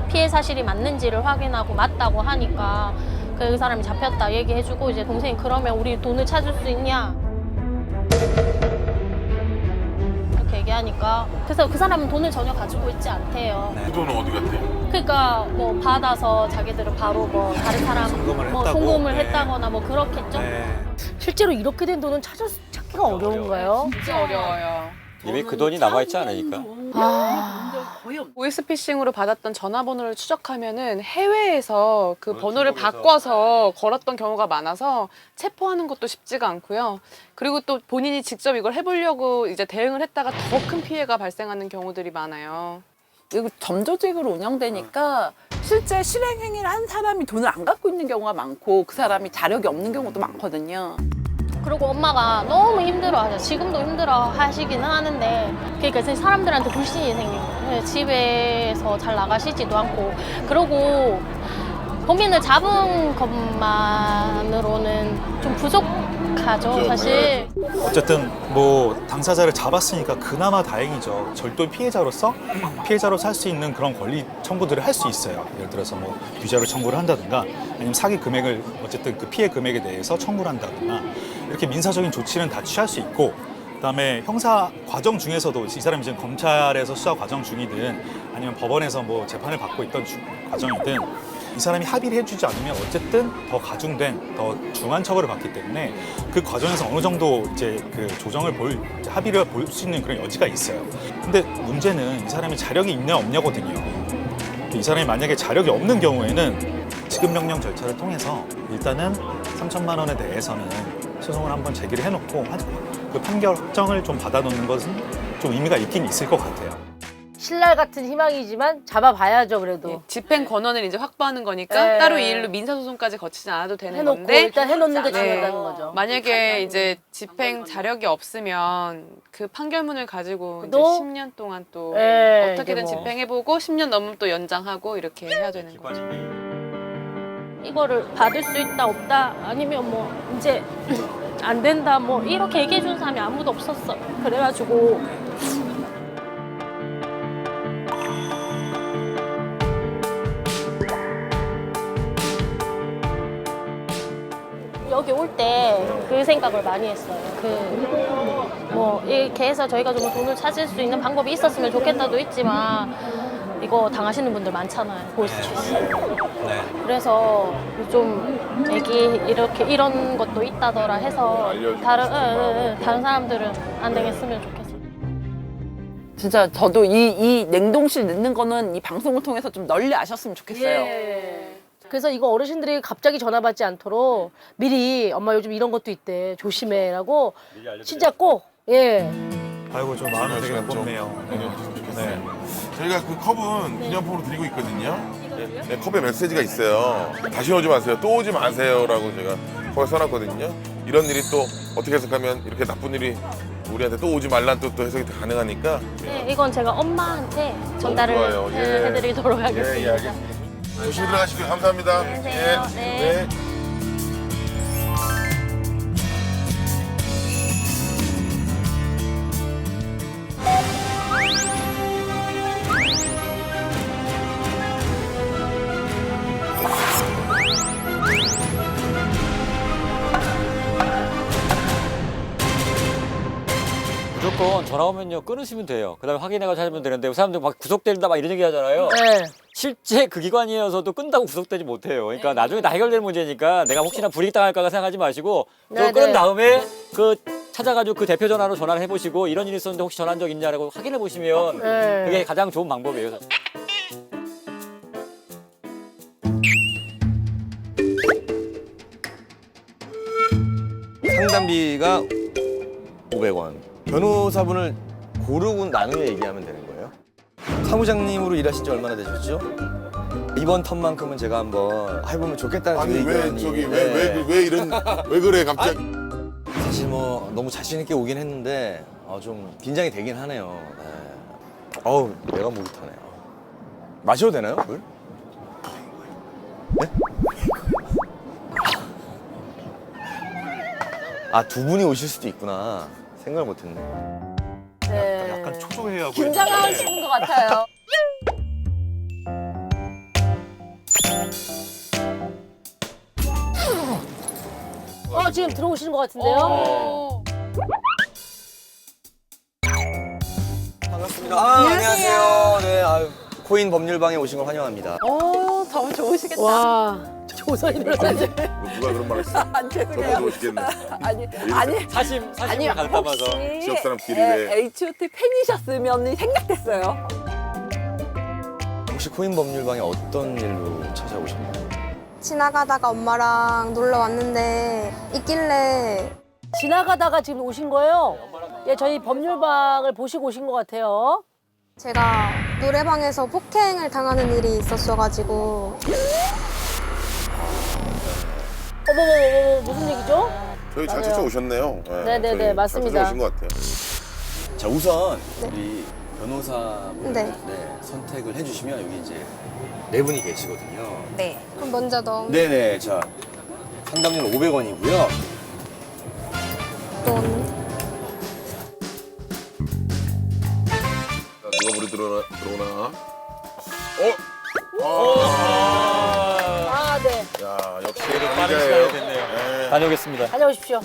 피해 사실이 맞는지를 확인하고 맞다고 하니까 그 사람이 잡혔다 얘기해주고 이제 동생이 그러면 우리 돈을 찾을 수 있냐 이렇게 얘기하니까 그래서 그 사람은 돈을 전혀 가지고 있지 않대요. 그 돈은 어디 갔대요? 그러니까 뭐 받아서 자기들은 바로 뭐 다른 사람 송금을 했다거나 뭐 그렇겠죠. 실제로 이렇게 된 돈은 찾기가 어려운가요? 진짜 어려워요. 이미 그 돈이 남아있지 않으니까. 보이스피싱으로 받았던 전화번호를 추적하면은 해외에서 그 번호를 바꿔서 걸었던 경우가 많아서 체포하는 것도 쉽지가 않고요. 그리고 또 본인이 직접 이걸 해보려고 이제 대응을 했다가 더 큰 피해가 발생하는 경우들이 많아요. 이거 점조직으로 운영되니까 실제 실행행위를 한 사람이 돈을 안 갖고 있는 경우가 많고 그 사람이 자력이 없는 경우도 많거든요. 그리고 엄마가 너무 힘들어하죠. 지금도 힘들어하시기는 하는데 그러니까 이제 사람들한테 불신이 생긴 거예요. 집에서 잘 나가시지도 않고 그러고 범인을 잡은 것만으로는 좀 부족하죠, 사실. 어쨌든 뭐 당사자를 잡았으니까 그나마 다행이죠. 절도 피해자로서 할 수 있는 그런 권리 청구들을 할 수 있어요. 예를 들어서 뭐 위자료 청구를 한다든가 아니면 사기 금액을 어쨌든 그 피해 금액에 대해서 청구를 한다든가 이렇게 민사적인 조치는 다 취할 수 있고 그다음에 형사 과정 중에서도 이 사람이 지금 검찰에서 수사 과정 중이든 아니면 법원에서 뭐 재판을 받고 있던 과정이든 이 사람이 합의를 해주지 않으면 어쨌든 더 가중된, 더 중한 처벌을 받기 때문에 그 과정에서 어느 정도 이제 그 조정을 합의를 볼 수 있는 그런 여지가 있어요. 근데 문제는 이 사람이 자력이 있냐 없냐거든요. 이 사람이 만약에 자력이 없는 경우에는 지급명령 절차를 통해서 일단은 3천만 원에 대해서는 소송을 한번 제기를 해놓고 그 판결 확정을 좀 받아놓는 것은 좀 의미가 있긴 있을 것 같아요. 신랄 같은 희망이지만 잡아봐야죠, 그래도. 집행 권한을 이제 확보하는 거니까 네. 따로 이 일로 민사소송까지 거치지 않아도 되는 해놓고 건데 일단 해놓는 게 네. 중요하다는 거죠. 만약에 이제 집행 자력이 없으면 그 판결문을 가지고 이제 또? 10년 동안 또 네, 어떻게든 이게 뭐. 집행해보고 10년 넘으면 또 연장하고 이렇게 해야 되는 거죠. 이거를 받을 수 있다 없다 아니면 뭐 이제 안 된다 뭐 이렇게 얘기해 주는 사람이 아무도 없었어. 그래가지고 여기 올 때 그 생각을 많이 했어요. 뭐 이렇게 해서 저희가 좀 돈을 찾을 수 있는 방법이 있었으면 좋겠다도 있지만 이거 당하시는 분들 많잖아요. 보이스피싱. 그래서 좀 애기 이렇게 이런 것도 있다더라 해서 다른 사람들은 안 당했으면 좋겠어요. 진짜 저도 이 냉동실 넣는 거는 이 방송을 통해서 좀 널리 아셨으면 좋겠어요. 그래서 이거 어르신들이 갑자기 전화 받지 않도록 미리 엄마 요즘 이런 것도 있대 조심해라고 진짜 꼭 예. 아이고 좀 마음이 되게 무겁네요. 네. 저희가 그 컵은 기념품으로 드리고 있거든요. 네, 컵에 메시지가 있어요. 다시 오지 마세요. 또 오지 마세요라고 제가 컵에 써놨거든요. 이런 일이 또 어떻게 해석하면 이렇게 나쁜 일이 우리한테 또 오지 말란 또 해석이 가능하니까. 네, 이건 제가 엄마한테 전달을 좋아요. 예. 해드리도록 하겠습니다. 예, 예, 알겠습니다. 조심히 들어가시고요. 감사합니다. 안녕하세요. 예. 네. 무조건 전화 오면요 끊으시면 돼요. 그다음에 확인해가 찾으면 되는데 사람들 막 구속된다 막 이런 얘기 하잖아요. 네. 실제 그 기관이어서도 끈다고 구속되지 못해요. 그러니까 나중에 다 해결될 문제니까 내가 혹시나 불이익 당할까 생각하지 마시고 네, 끊은 네. 다음에 그 찾아가지고 그 대표 전화로 전화를 해보시고 이런 일이 있었는데 혹시 전화한 적 있냐라고 확인해 보시면 네. 그게 가장 좋은 방법이에요. 상담비가 500원. 변호사분을 고르고 나누어 얘기하면 되는 거예요. 사무장님으로 일하신 지 얼마나 되셨죠? 이번 턴만큼은 제가 한번 해보면 좋겠다는 아니 왜 의견이. 저기 네. 왜 이런 왜 그래 갑자기? 사실 뭐 너무 자신 있게 오긴 했는데 좀 긴장이 되긴 하네요. 네. 어우 내가 목이 타네요. 마셔도 되나요 물? 네? 두 분이 오실 수도 있구나. 생각을 못했네. 네. 약간 초조해하고. 긴장하시는 것 같아요. 지금 들어오시는 것 같은데요? 반갑습니다. 안녕하세요. 네, 코인 법률방에 오신 걸 환영합니다. 너무 좋으시겠다. 와, 조선이 변호사님. 누가 그런 말 했어? 죄송해요. 저도 오시겠네. 아니 사심을 가득담아서 지역 사람끼리 왜? H.O.T 팬이셨으면 생각됐어요. 혹시 코인 법률방에 어떤 일로 찾아오셨나요? 지나가다가 엄마랑 놀러 왔는데 있길래 지나가다가 지금 오신 거예요? 예, 저희 법률방을 보시고 오신 것 같아요. 제가 노래방에서 폭행을 당하는 일이 있었어가지고 어머머머, 무슨 얘기죠? 저희 잘 맞아요. 찾아오셨네요. 네네네, 저희 맞습니다. 잘 찾아오신 것 같아요. 자, 우선 우리 변호사분을 네. 선택을 해주시면 여기 이제 네 분이 계시거든요. 네. 그럼 먼저 넣으면 네네. 자, 상담료 500원이고요. 누가 물이 들어오나? 네. 야 역시 빠른 시간이 됐네요. 다녀오겠습니다. 다녀오십시오.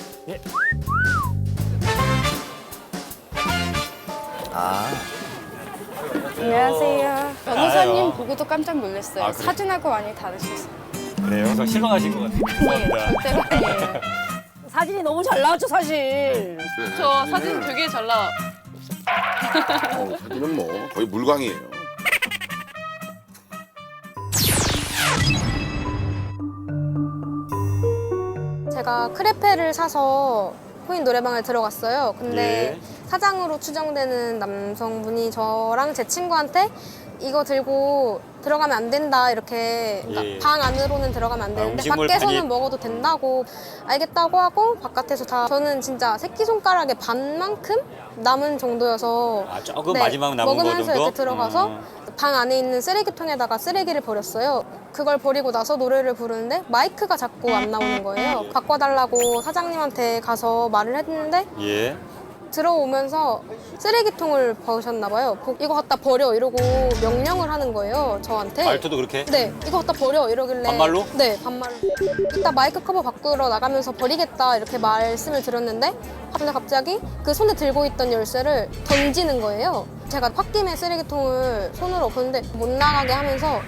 안녕하세요. 변호사님 아유. 보고도 깜짝 놀랐어요. 그래요? 사진하고 많이 다르셨어요. 그래요? 그래서 실망하신 것 같아요. 절대로 아니에요. 사진이 너무 잘 나왔죠, 사진. 저 사진 되게 잘 나와. 사진은 뭐 거의 물광이에요. 제가 크레페를 사서 코인 노래방을 들어갔어요. 근데 사장으로 추정되는 남성분이 저랑 제 친구한테 이거 들고 들어가면 안 된다 이렇게 그러니까 방 안으로는 들어가면 안 되는데 음식물 밖에서는 반입. 먹어도 된다고 알겠다고 하고 바깥에서 다 저는 진짜 새끼손가락의 반만큼 남은 정도여서 조금 마지막 남은 거 먹으면서 정도? 이렇게 들어가서 방 안에 있는 쓰레기통에다가 쓰레기를 버렸어요. 그걸 버리고 나서 노래를 부르는데 마이크가 자꾸 안 나오는 거예요. 바꿔달라고 사장님한테 가서 말을 했는데 예. 들어오면서 쓰레기통을 버으셨나 봐요. 이거 갖다 버려 이러고 명령을 하는 거예요, 저한테. 말투도 그렇게? 네, 이거 갖다 버려 이러길래. 반말로? 네, 반말로. 이따 마이크 커버 바꾸러 나가면서 버리겠다 이렇게 말씀을 드렸는데 갑자기 그 손에 들고 있던 열쇠를 던지는 거예요. 제가 홧김에 쓰레기통을 손으로 엎었는데 못 나가게 하면서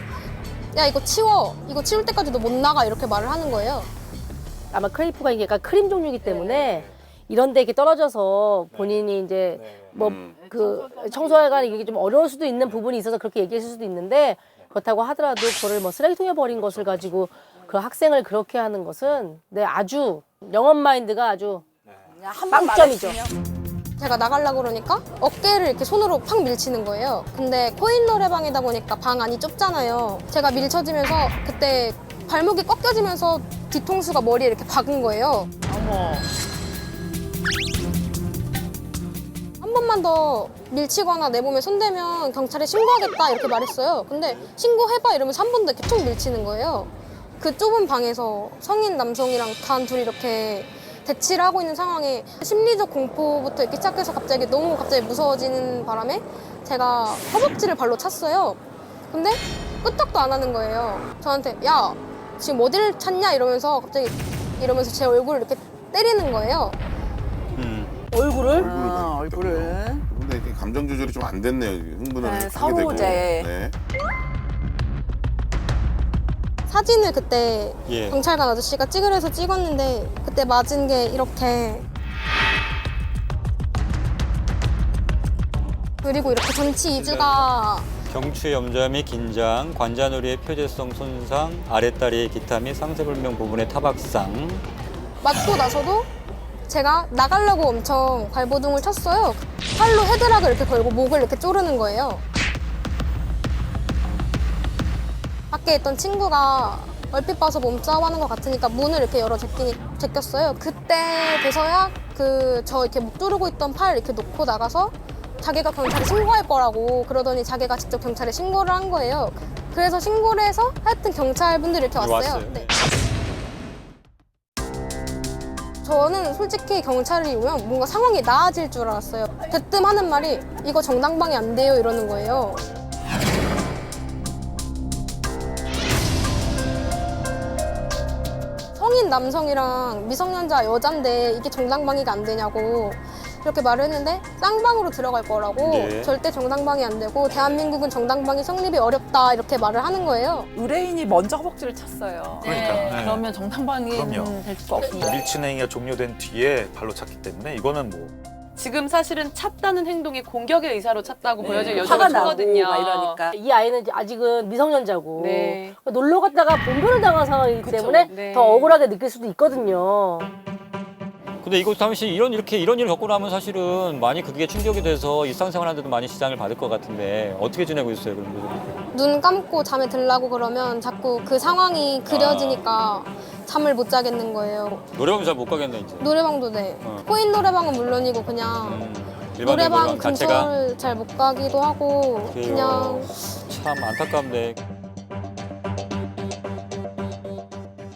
야 이거 치워, 이거 치울 때까지 너 못 나가 이렇게 말을 하는 거예요. 아마 크레이프가 이게 약간 크림 종류이기 때문에 이런 데 이렇게 떨어져서 본인이 이제 뭐 그 청소하기가 이게 좀 어려울 수도 있는 부분이 있어서 그렇게 얘기했을 수도 있는데 그렇다고 하더라도 그거를 뭐 쓰레기통에 버린 것을 가지고 그 학생을 그렇게 하는 것은 아주 영업 마인드가 아주 빵점이죠. 제가 나가려고 그러니까 어깨를 이렇게 손으로 팍 밀치는 거예요. 근데 코인 노래방이다 보니까 방 안이 좁잖아요. 제가 밀쳐지면서 그때 발목이 꺾여지면서 뒤통수가 머리에 이렇게 박은 거예요. 어머. 한 번만 더 밀치거나 내 몸에 손대면 경찰에 신고하겠다 이렇게 말했어요. 근데 신고해봐 이러면서 한 번 더 이렇게 툭 밀치는 거예요. 그 좁은 방에서 성인 남성이랑 단 둘이 이렇게 대치를 하고 있는 상황에 심리적 공포부터 이렇게 시작해서 갑자기 무서워지는 바람에 제가 허벅지를 발로 찼어요. 근데 끄떡도 안 하는 거예요. 저한테 야 지금 어디를 찾냐 이러면서 갑자기 이러면서 제 얼굴을 이렇게 때리는 거예요. 얼굴을? 얼굴을. 근데 이게 감정 조절이 좀 안 됐네요. 흥분을 하게 되고. 서로제. 네. 사진을 그때 예. 경찰관 아저씨가 찍으래서 찍었는데 그때 맞은 게 이렇게 그리고 이렇게 전치 2주가 경추 염좌 및 긴장, 관자놀이의 표재성 손상, 아랫다리의 기타 및 상세불명 부분의 타박상. 맞고 나서도 제가 나가려고 엄청 발버둥을 쳤어요. 팔로 헤드락을 이렇게 걸고 목을 이렇게 조르는 거예요. 밖에 있던 친구가 얼핏 봐서 몸싸움 하는 것 같으니까 문을 이렇게 열어 제꼈어요. 그때 돼서야 저 이렇게 목 조르고 있던 팔 이렇게 놓고 나가서 자기가 경찰에 신고할 거라고 그러더니 자기가 직접 경찰에 신고를 한 거예요. 그래서 신고를 해서 하여튼 경찰분들이 이렇게 왔어요. 네. 저는 솔직히 경찰이 오면 뭔가 상황이 나아질 줄 알았어요. 대뜸 하는 말이 이거 정당방위 안 돼요 이러는 거예요. 성인 남성이랑 미성년자 여잔데 이게 정당방위가 안 되냐고 이렇게 말을 했는데 쌍방으로 들어갈 거라고 네. 절대 정당방위 안 되고 대한민국은 정당방위 성립이 어렵다 이렇게 말을 하는 거예요. 의뢰인이 먼저 허벅지를 찼어요. 그러니까, 네. 그러면 정당방위는 그럼요. 될 수가 없습니다. 밀치는 행위가 종료된 뒤에 발로 찼기 때문에 이거는 뭐 지금 사실은 찼다는 행동이 공격의 의사로 찼다고 보여질 화가 여자가 나고 거든요. 막 이러니까. 이 아이는 이제 아직은 미성년자고 네. 놀러 갔다가 본변을 당한 상황이기 그쵸. 때문에 네. 더 억울하게 느낄 수도 있거든요. 근데 이거 당시 이런 일을 겪고 나면 사실은 많이 그게 충격이 돼서 일상생활하는데도 많이 지장을 받을 것 같은데 어떻게 지내고 있어요, 그런 분들이? 눈 감고 잠에 들라고 그러면 자꾸 그 상황이 그려지니까 잠을 못 자겠는 거예요. 노래방 잘 못 가겠네 이제. 노래방도 네. 코인 노래방은 물론이고 그냥 일반적인 노래방 자체가 근처를 잘 못 가기도 하고 그래요. 그냥 참 안타깝네.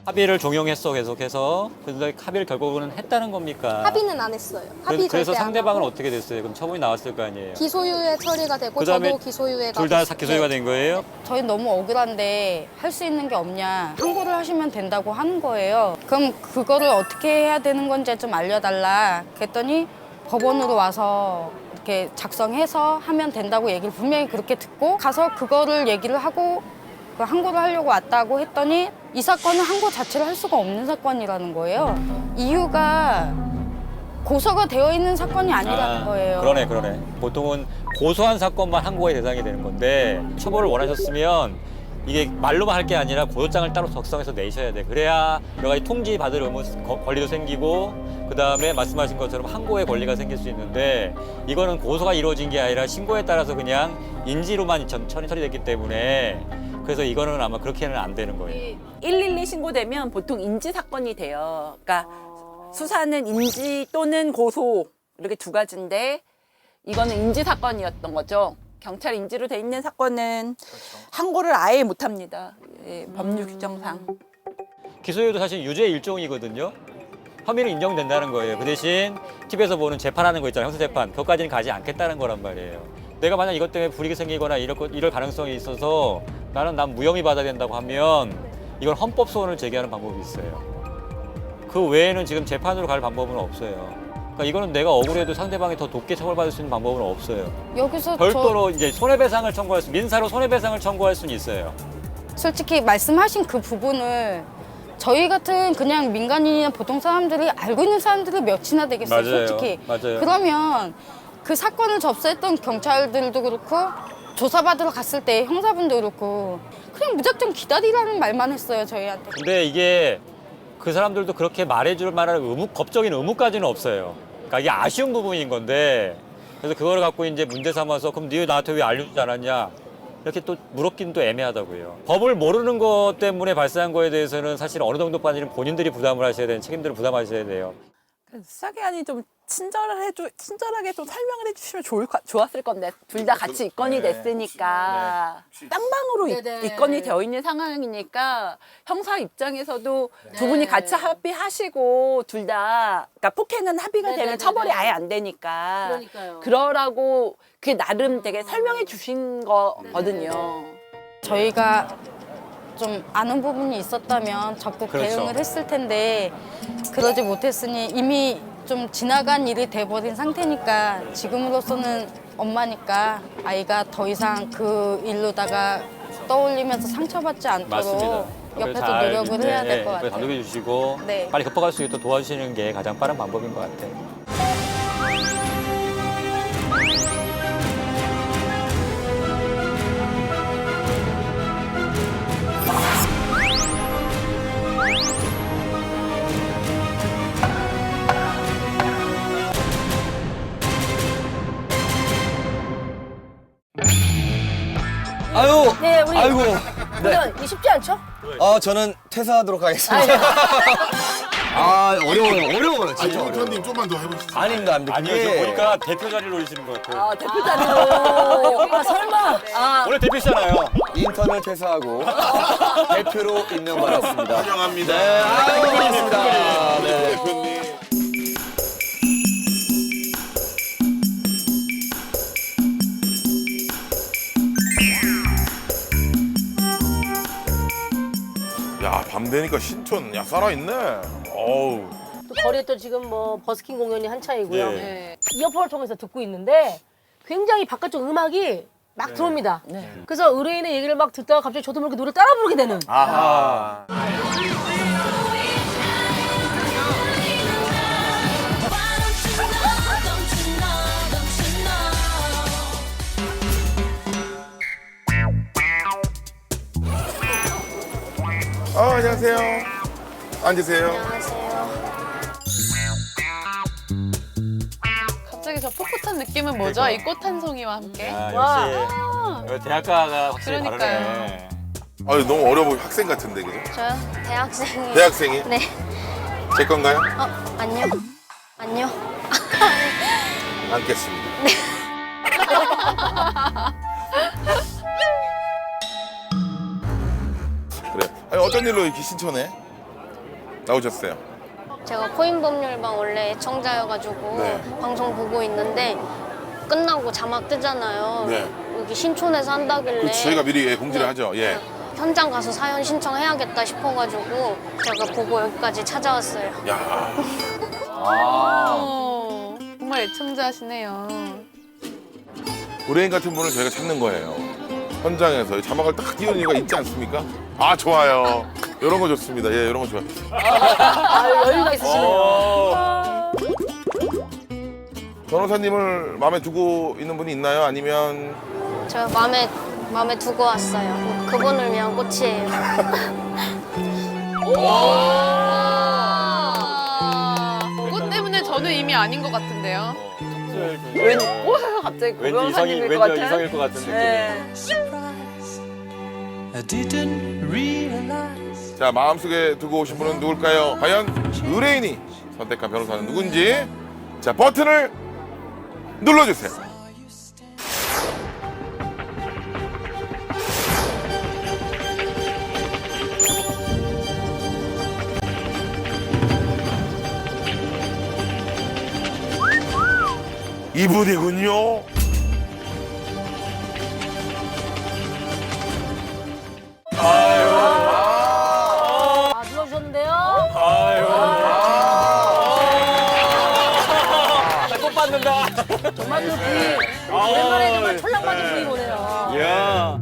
합의를 종용했어 계속해서. 근데 합의를 결국은 했다는 겁니까? 합의는 안 했어요. 합의 그래서 절대 안 상대방은 하고 어떻게 됐어요? 그럼 처분이 나왔을 거 아니에요? 기소유예 처리가 되고 그다음에 저도 기소유예가 둘 다 됐어요. 기소유예가 된 거예요? 저희 너무 억울한데 할 수 있는 게 없냐. 항고를 하시면 된다고 하는 거예요. 그럼 그거를 어떻게 해야 되는 건지 좀 알려달라. 그랬더니 법원으로 와서 이렇게 작성해서 하면 된다고 얘기를 분명히 그렇게 듣고 가서 그거를 얘기를 하고 그 항고를 하려고 왔다고 했더니 이 사건은 항고 자체를 할 수가 없는 사건이라는 거예요. 이유가 고소가 되어 있는 사건이 아니라는 거예요. 그러네. 보통은 고소한 사건만 항고의 대상이 되는 건데 처벌을 원하셨으면 이게 말로만 할 게 아니라 고소장을 따로 작성해서 내셔야 돼. 그래야 여러 가지 통지 받을 의무 권리도 생기고 그다음에 말씀하신 것처럼 항고의 권리가 생길 수 있는데 이거는 고소가 이루어진 게 아니라 신고에 따라서 그냥 인지로만 처리됐기 때문에 그래서 이거는 아마 그렇게는 안 되는 거예요. 112 신고되면 보통 인지 사건이 돼요. 그러니까 수사는 인지 또는 고소 이렇게 두 가지인데 이거는 인지 사건이었던 거죠. 경찰 인지로 돼 있는 사건은 항고를 아예 못 합니다. 예, 법률 규정상. 기소유예도 사실 유죄의 일종이거든요. 혐의는 인정된다는 거예요. 그 대신 TV에서 보는 재판하는 거 있잖아요. 형사재판. 그것까지는 가지 않겠다는 거란 말이에요. 내가 만약 이것 때문에 불이익이 생기거나 이럴 가능성이 있어서 난 무혐의 받아야 된다고 하면 이건 헌법 소원을 제기하는 방법이 있어요. 그 외에는 지금 재판으로 갈 방법은 없어요. 그러니까 이거는 내가 억울해도 상대방이 더 높게 처벌받을 수 있는 방법은 없어요. 여기서 별도로 이제 손해배상을 민사로 손해배상을 청구할 수는 있어요. 솔직히 말씀하신 그 부분을 저희 같은 그냥 민간인이나 보통 사람들이 알고 있는 사람들이 몇이나 되겠어요, 맞아요. 솔직히. 맞아요. 그러면 그 사건을 접수했던 경찰들도 그렇고 조사받으러 갔을 때 형사분도 그렇고 그냥 무작정 기다리라는 말만 했어요, 저희한테. 근데 이게 그 사람들도 그렇게 말해줄 만한 법적인 의무까지는 없어요. 그러니까 이게 아쉬운 부분인 건데 그래서 그걸 갖고 이제 문제 삼아서 그럼 네 나한테 왜 알려주지 않았냐 이렇게 또 물었기는 또 애매하다고요. 법을 모르는 것 때문에 발생한 거에 대해서는 사실 어느 정도까지는 본인들이 부담을 하셔야 되는 책임들을 부담하셔야 돼요. 수사기관이 좀 친절하게 좀 설명을 해주시면 좋았을 건데 둘 다 같이 입건이 됐으니까 쌍방으로 입건이 되어 있는 상황이니까 형사 입장에서도 두 분이 같이 합의하시고 둘 다 그러니까 폭행은 합의가 되면 처벌이 아예 안 되니까 그러니까요. 그러라고 그게 나름 되게 설명해 주신 거거든요. 저희가 좀 아는 부분이 있었다면 적극 그렇죠. 대응을 했을 텐데 그러지 못했으니 이미 좀 지나간 일이 돼버린 상태니까 지금으로서는 엄마니까 아이가 더 이상 그 일로다가 떠올리면서 상처받지 않도록 맞습니다. 옆에서 잘, 노력을 해야 될 것 같아요. 감독해 주시고 네. 빨리 극복할 수 있게 또 도와주시는 게 가장 빠른 방법인 것 같아요. 아유, 네, 우리 아이고. 근데 이게 쉽지 않죠? 저는 퇴사하도록 하겠습니다. 어려워요. 진짜 어려워요. 님 좀만 더 해보시죠. 아닙니다, 아닙니다. 아니요, 지금 보니까 대표 자리를 노리시는 것 같아요. 대표 자리로 설마. 원래 대표시잖아요. 인턴을 퇴사하고 대표로 임명받았습니다. 환영합니다. 네, 반갑습니다. 네. 대표님. 야, 밤 되니까 신촌 살아있네. 어우. 또 거리에 또 지금 뭐 버스킹 공연이 한창이고요. 네. 이어폰을 통해서 듣고 있는데 굉장히 바깥쪽 음악이 막 들어옵니다. 그래서 의뢰인의 얘기를 막 듣다가 갑자기 저도 모르게 노래 따라 부르게 되는. 아하. 안녕하세요. 앉으세요. 갑자기 저 풋풋한 느낌은 뭐죠? 이 꽃 한 송이와 함께. 역시 대학가가 확실히 그러니까요. 다르네. 너무 어려 보이 학생 같은데 그죠? 저요? 대학생이에요. 대학생이? 네. 제 건가요? 아니요. 아니요. 앉겠습니다. 그래. 아니, 어떤 일로 이렇게 신촌에 나오셨어요? 제가 코인법률방 원래 애청자여가지고 네. 방송 보고 있는데 끝나고 자막 뜨잖아요. 네. 여기 신촌에서 한다길래 그렇지, 저희가 미리 공지를 하죠. 예. 현장 가서 사연 신청해야겠다 싶어가지고 제가 보고 여기까지 찾아왔어요. 야. 정말 애청자시네요. 의뢰인 같은 분을 저희가 찾는 거예요. 현장에서 자막을 딱 띄우는 이유가 있지 않습니까? 좋아요. 이런 거 좋습니다. 예, 이런 거 좋아요. 여유가 있으시네요. 변호사님을 마음에 두고 있는 분이 있나요? 아니면 제가 마음에 두고 왔어요. 그분을 위한 꽃이에요. 꽃 때문에 저는 이미 아닌 것 같은데요. 왠지 갑자기 왠지 변호사님일 것 같은? 이성일 것 같은 느낌. 네. I didn't realize. 자, 마음속에 두고 오신 분은 누굴까요? 과연 의뢰인이 선택한 변호사는 누군지 자, 버튼을 눌러주세요. 이분이군요. 눌러주셨는데요. 꽃 받는다. 정말 그 부위 오랜만에 정말 촐랑맞은 부위 오네요. 야.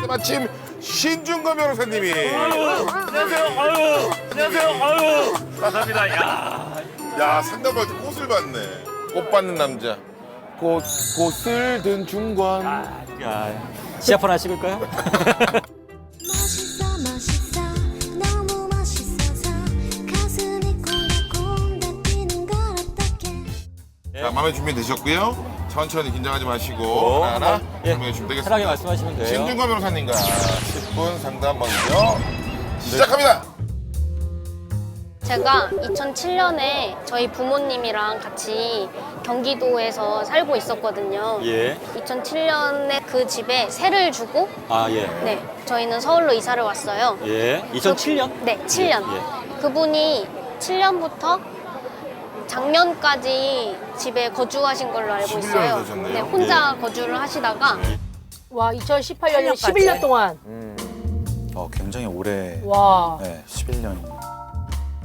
마침 신중건 변호사님이 안녕하세요. 안녕하세요. 감사합니다. 야. 야, 상담할 때 꽃을 받네. 꽃 받는 남자. 꽃을 든 중권. 야, 시합 하나 찍을까요? 맛있어 맛있어 너무 맛있어서 가슴이 콩닥콩닥 뛰는 걸 어떡해. 자, 마음의 준비 되셨고요. 천천히 긴장하지 마시고 하나하나 설명해 주시면 되겠습니다. 편하게 말씀하시면 돼요. 진중권 변호사님과 10분 상담 먼저 시작합니다. 제가 2007년에 저희 부모님이랑 같이 경기도에서 살고 있었거든요. 예. 2007년에 그 집에 세를 주고 아, 예. 네, 저희는 서울로 이사를 왔어요. 예. 2007년? 네, 7년. 예. 그분이 7년부터 작년까지 집에 거주하신 걸로 알고 11년을 있어요. 사셨네요. 네, 혼자 거주를 하시다가 와 2018년 11년 동안. 굉장히 오래. 와. 네, 11년.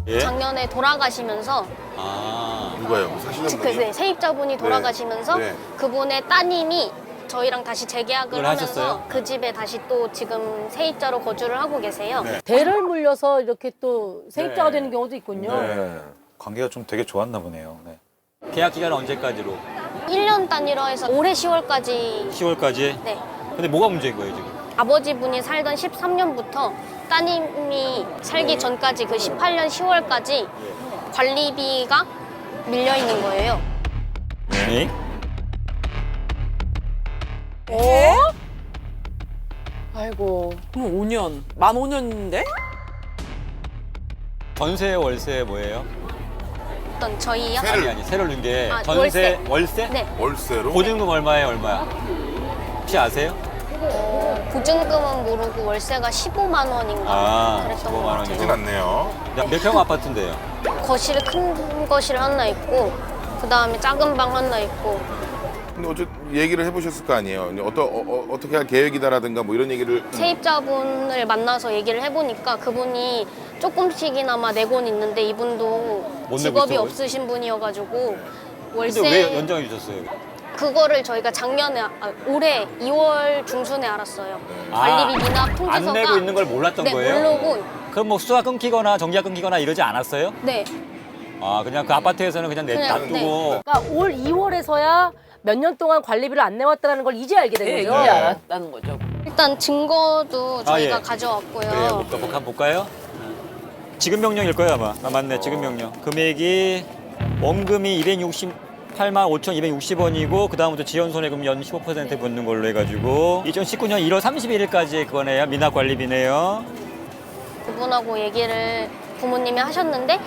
예? 작년에 돌아가시면서 아. 누가요? 사시는 그 분이요? 네, 세입자분이 돌아가시면서 네. 그분의 따님이 저희랑 다시 재계약을 그걸 하면서 하셨어요? 그 집에 다시 또 지금 세입자로 거주를 하고 계세요. 네. 대를 물려서 이렇게 또 세입자가 네. 되는 경우도 있군요. 네. 관계가 좀 되게 좋았나 보네요. 네. 계약 기간은 언제까지로? 1년 단위로 해서 올해 10월까지 10월까지? 네. 근데 뭐가 문제인 거예요, 지금? 아버지분이 살던 13년부터 따님이 살기 전까지 그 18년 10월까지 관리비가 밀려 있는 거예요. 네. 아이고. 그럼 5년, 만 5년인데? 전세, 월세 뭐예요? 어떤 저희요? 아니, 세를 준 게 아, 전세, 월세? 네. 월세로? 보증금 얼마예요, 얼마야? 혹시 아세요? 보증금은 모르고 월세가 15만 원인가 아, 그랬던 15만 것 같아요. 크진 않네요. 몇 평 아파트인데요? 거실 큰 거실 하나 있고 그 다음에 작은 방 하나 있고 근데 어쨌든 얘기를 해보셨을 거 아니에요. 어떻게 할 계획이다라든가 뭐 이런 얘기를. 세입자분을 만나서 얘기를 해보니까 그분이 조금씩이나마 내고는 있는데 이분도 내고 직업이 있어요? 없으신 분이어가지고 월세 근데 왜 연장해 주셨어요? 그거를 저희가 작년에 올해 2월 중순에 알았어요. 아, 관리비 미납 통지서가 안 내고 있는 걸 몰랐던 네, 거예요? 모르고 그럼 뭐 수가 끊기거나 전기가 끊기거나 이러지 않았어요? 네. 아, 그냥 그 아파트에서는 그냥 그냥, 놔두고 그러니까 올 2월에서야 몇 년 동안 관리비를 안 내왔다는 걸 이제 알게 된 예, 거죠. 이제 알았다는 거죠. 일단 증거도 저희가 예. 가져왔고요. 그래요. 한번 볼까요? 지급 명령일 거예요 아마. 아 맞네. 지급 명령. 금액이 원금이 268만 5,260원이고 그 다음부터 지연손해금 연 15% 붙는 걸로 해가지고 2019년 1월 31일까지 그거네요. 미납 관리비네요. 그분하고 얘기를 부모님이 하셨는데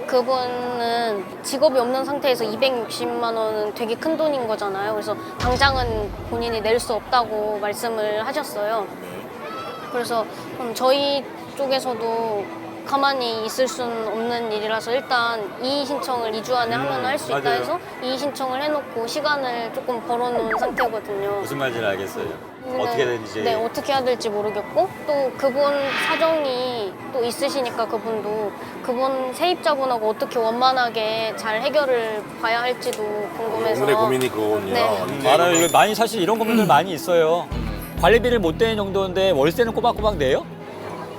그분은 직업이 없는 상태에서 260만 원은 되게 큰 돈인 거잖아요. 그래서 당장은 본인이 낼 수 없다고 말씀을 하셨어요. 그래서 그럼 저희 쪽에서도 가만히 있을 수는 없는 일이라서 일단 이의 신청을 2주 안에 하면 할 수 있다 맞아요. 해서 이의 신청을 해놓고 시간을 조금 벌어놓은 상태거든요. 무슨 말인지 알겠어요. 근데 어떻게 되는지. 네, 어떻게 해야 될지 모르겠고 또 그분 사정이 또 있으시니까 그분 세입자분하고 어떻게 원만하게 잘 해결을 봐야 할지도 궁금해서 오늘의 고민이 그거군요. 네. 알아요. 이거 많이 사실 이런 고민들 많이 있어요. 관리비를 못 대는 정도인데 월세는 꼬박꼬박 내요?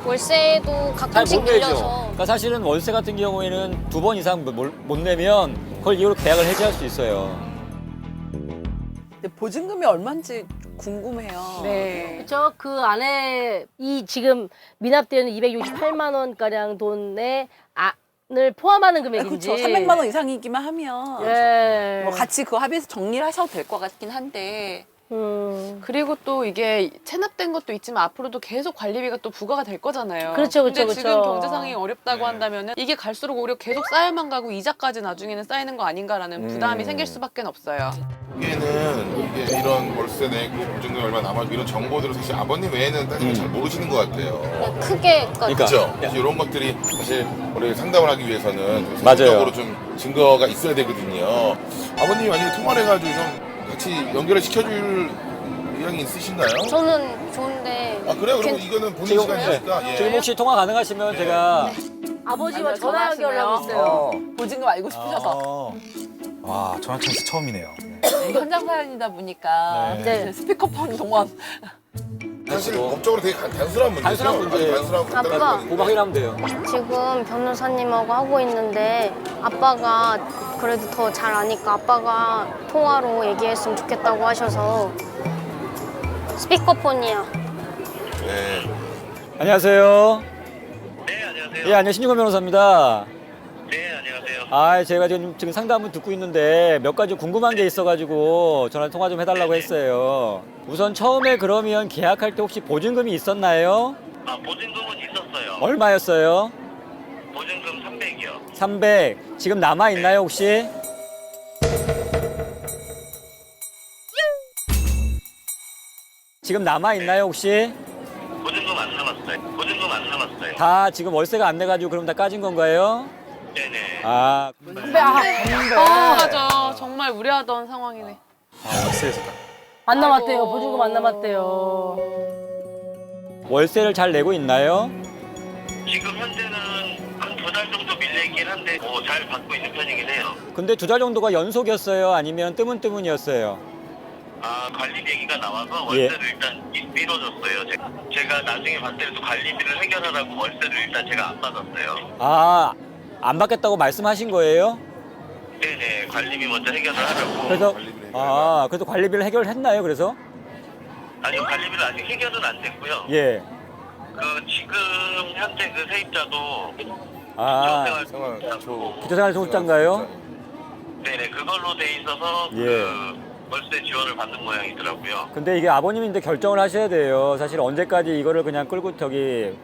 월세도 잘 가끔씩 못 내죠. 밀려서 그러니까 사실은 월세 같은 경우에는 2번 이상 못 내면 그걸 이유로 계약을 해지할 수 있어요. 근데 보증금이 얼마인지 궁금해요. 네. 그렇죠. 그 안에 이 지금 미납되는 268만 원 가량 돈에 안을 포함하는 금액인지. 그렇죠. 300만 원 이상이기만 하면 예. 뭐 같이 그 합의해서 정리를 하셔도 될 것 같긴 한데. 그리고 또 이게 체납된 것도 있지만 앞으로도 계속 관리비가 또 부과가 될 거잖아요. 그렇죠, 근데 그렇죠, 지금 그렇죠. 경제 상황이 어렵다고 한다면은 이게 갈수록 오히려 계속 쌓여만 가고 이자까지 나중에는 쌓이는 거 아닌가라는 부담이 생길 수밖에 없어요. 이게는 이게 이런 월세 내고 보증금 얼마 남았고 이런 정보들을 사실 아버님 외에는 따지면 잘 모르시는 것 같아요. 크게 그렇죠. 이런 것들이 사실 우리 상담을 하기 위해서는 좀 맞아요. 세부적으로 좀 증거가 있어야 되거든요. 아버님이 만약에 통화를 해가지고 좀 같이 연결을 시켜줄 의향이 있으신가요? 저는 좋은데 아 그래요? 그러면 이거는 본인 시간이니까 예. 지금 혹시 통화 가능하시면 제가 아버지와 아니요, 전화 연결하고 있어요. 보증금 알고 싶으셔서. 와, 전화 찬스 처음이네요. 현장 사연이다 보니까 네. 스피커폰 동원. 사실 법적으로 되게 단순한 문제죠. 단순한 문제예요. 아빠. 고막 확인하면 돼요. 지금 변호사님하고 하고 있는데 아빠가 그래도 더 잘 아니까 아빠가 통화로 얘기했으면 좋겠다고 하셔서 스피커폰이야. 네. 안녕하세요. 네, 안녕하세요. 예, 안녕 신중권 변호사입니다. 네, 안녕하세요. 아, 제가 지금 상담을 듣고 있는데 몇 가지 궁금한 게 있어가지고 전화 통화 좀 해달라고 했어요. 우선 처음에 그러면 계약할 때 혹시 보증금이 있었나요? 아, 보증금은 있었어요. 얼마였어요? 보증금 300이요. 300. 지금 남아 있나요 혹시? 지금 남아 있나요 혹시? 보증금 안 남았어요. 보증금 안 남았어요. 다 지금 월세가 안 내가지고 그럼 다 까진 건가요? 네네. 아, 맞아. 정말 우려하던 상황이네. 월세에서다. 안 남았대요. 보증금 안 남았대요. 월세를 잘 내고 있나요? 지금 현재는 한 2달 정도 밀려있긴 한데 잘 받고 있는 편이긴 해요. 근데 2달 정도가 연속이었어요? 아니면 뜨문뜨문이었어요? 아, 관리비 얘기가 나와서 예. 월세를 일단 미뤄줬어요. 제가 나중에 봤을 때도 관리비를 해결하라고 월세를 일단 제가 안 받았어요. 아, 안 받겠다고 말씀하신 거예요? 네네. 관리비 먼저 해결을 하려고. 그래서 그래도 관리비를 해결했나요? 그래서? 아니요, 관리비는 아직 해결은 안 됐고요. 예. 지금 현재 그 세입자도 아, 생활 기초생활소득자인가요? 네네, 그걸로 돼 있어서 예. 월세 지원을 받는 모양이더라고요. 근데 이게 아버님인데 결정을 하셔야 돼요. 사실 언제까지 이거를 그냥 끌고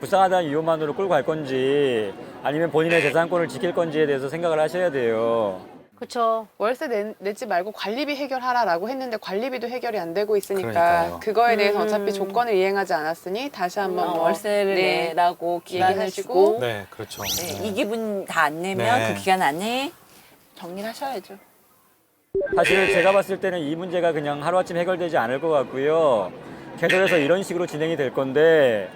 불쌍하다는 이유만으로 끌고 갈 건지 아니면 본인의 재산권을 지킬 건지에 대해서 생각을 하셔야 돼요. 그렇죠. 월세 내지 말고 관리비 해결하라라고 했는데 관리비도 해결이 안 되고 있으니까 그러니까요. 그거에 대해서 어차피 조건을 이행하지 않았으니 다시 한번 뭐 월세를 네, 내라고 기간을 얘기하시고. 주고 네, 그렇죠. 이 기분 다 안 내면 네. 그 기간 안에 정리를 하셔야죠. 사실 제가 봤을 때는 이 문제가 그냥 하루아침 해결되지 않을 것 같고요. 계속해서 이런 식으로 진행이 될 건데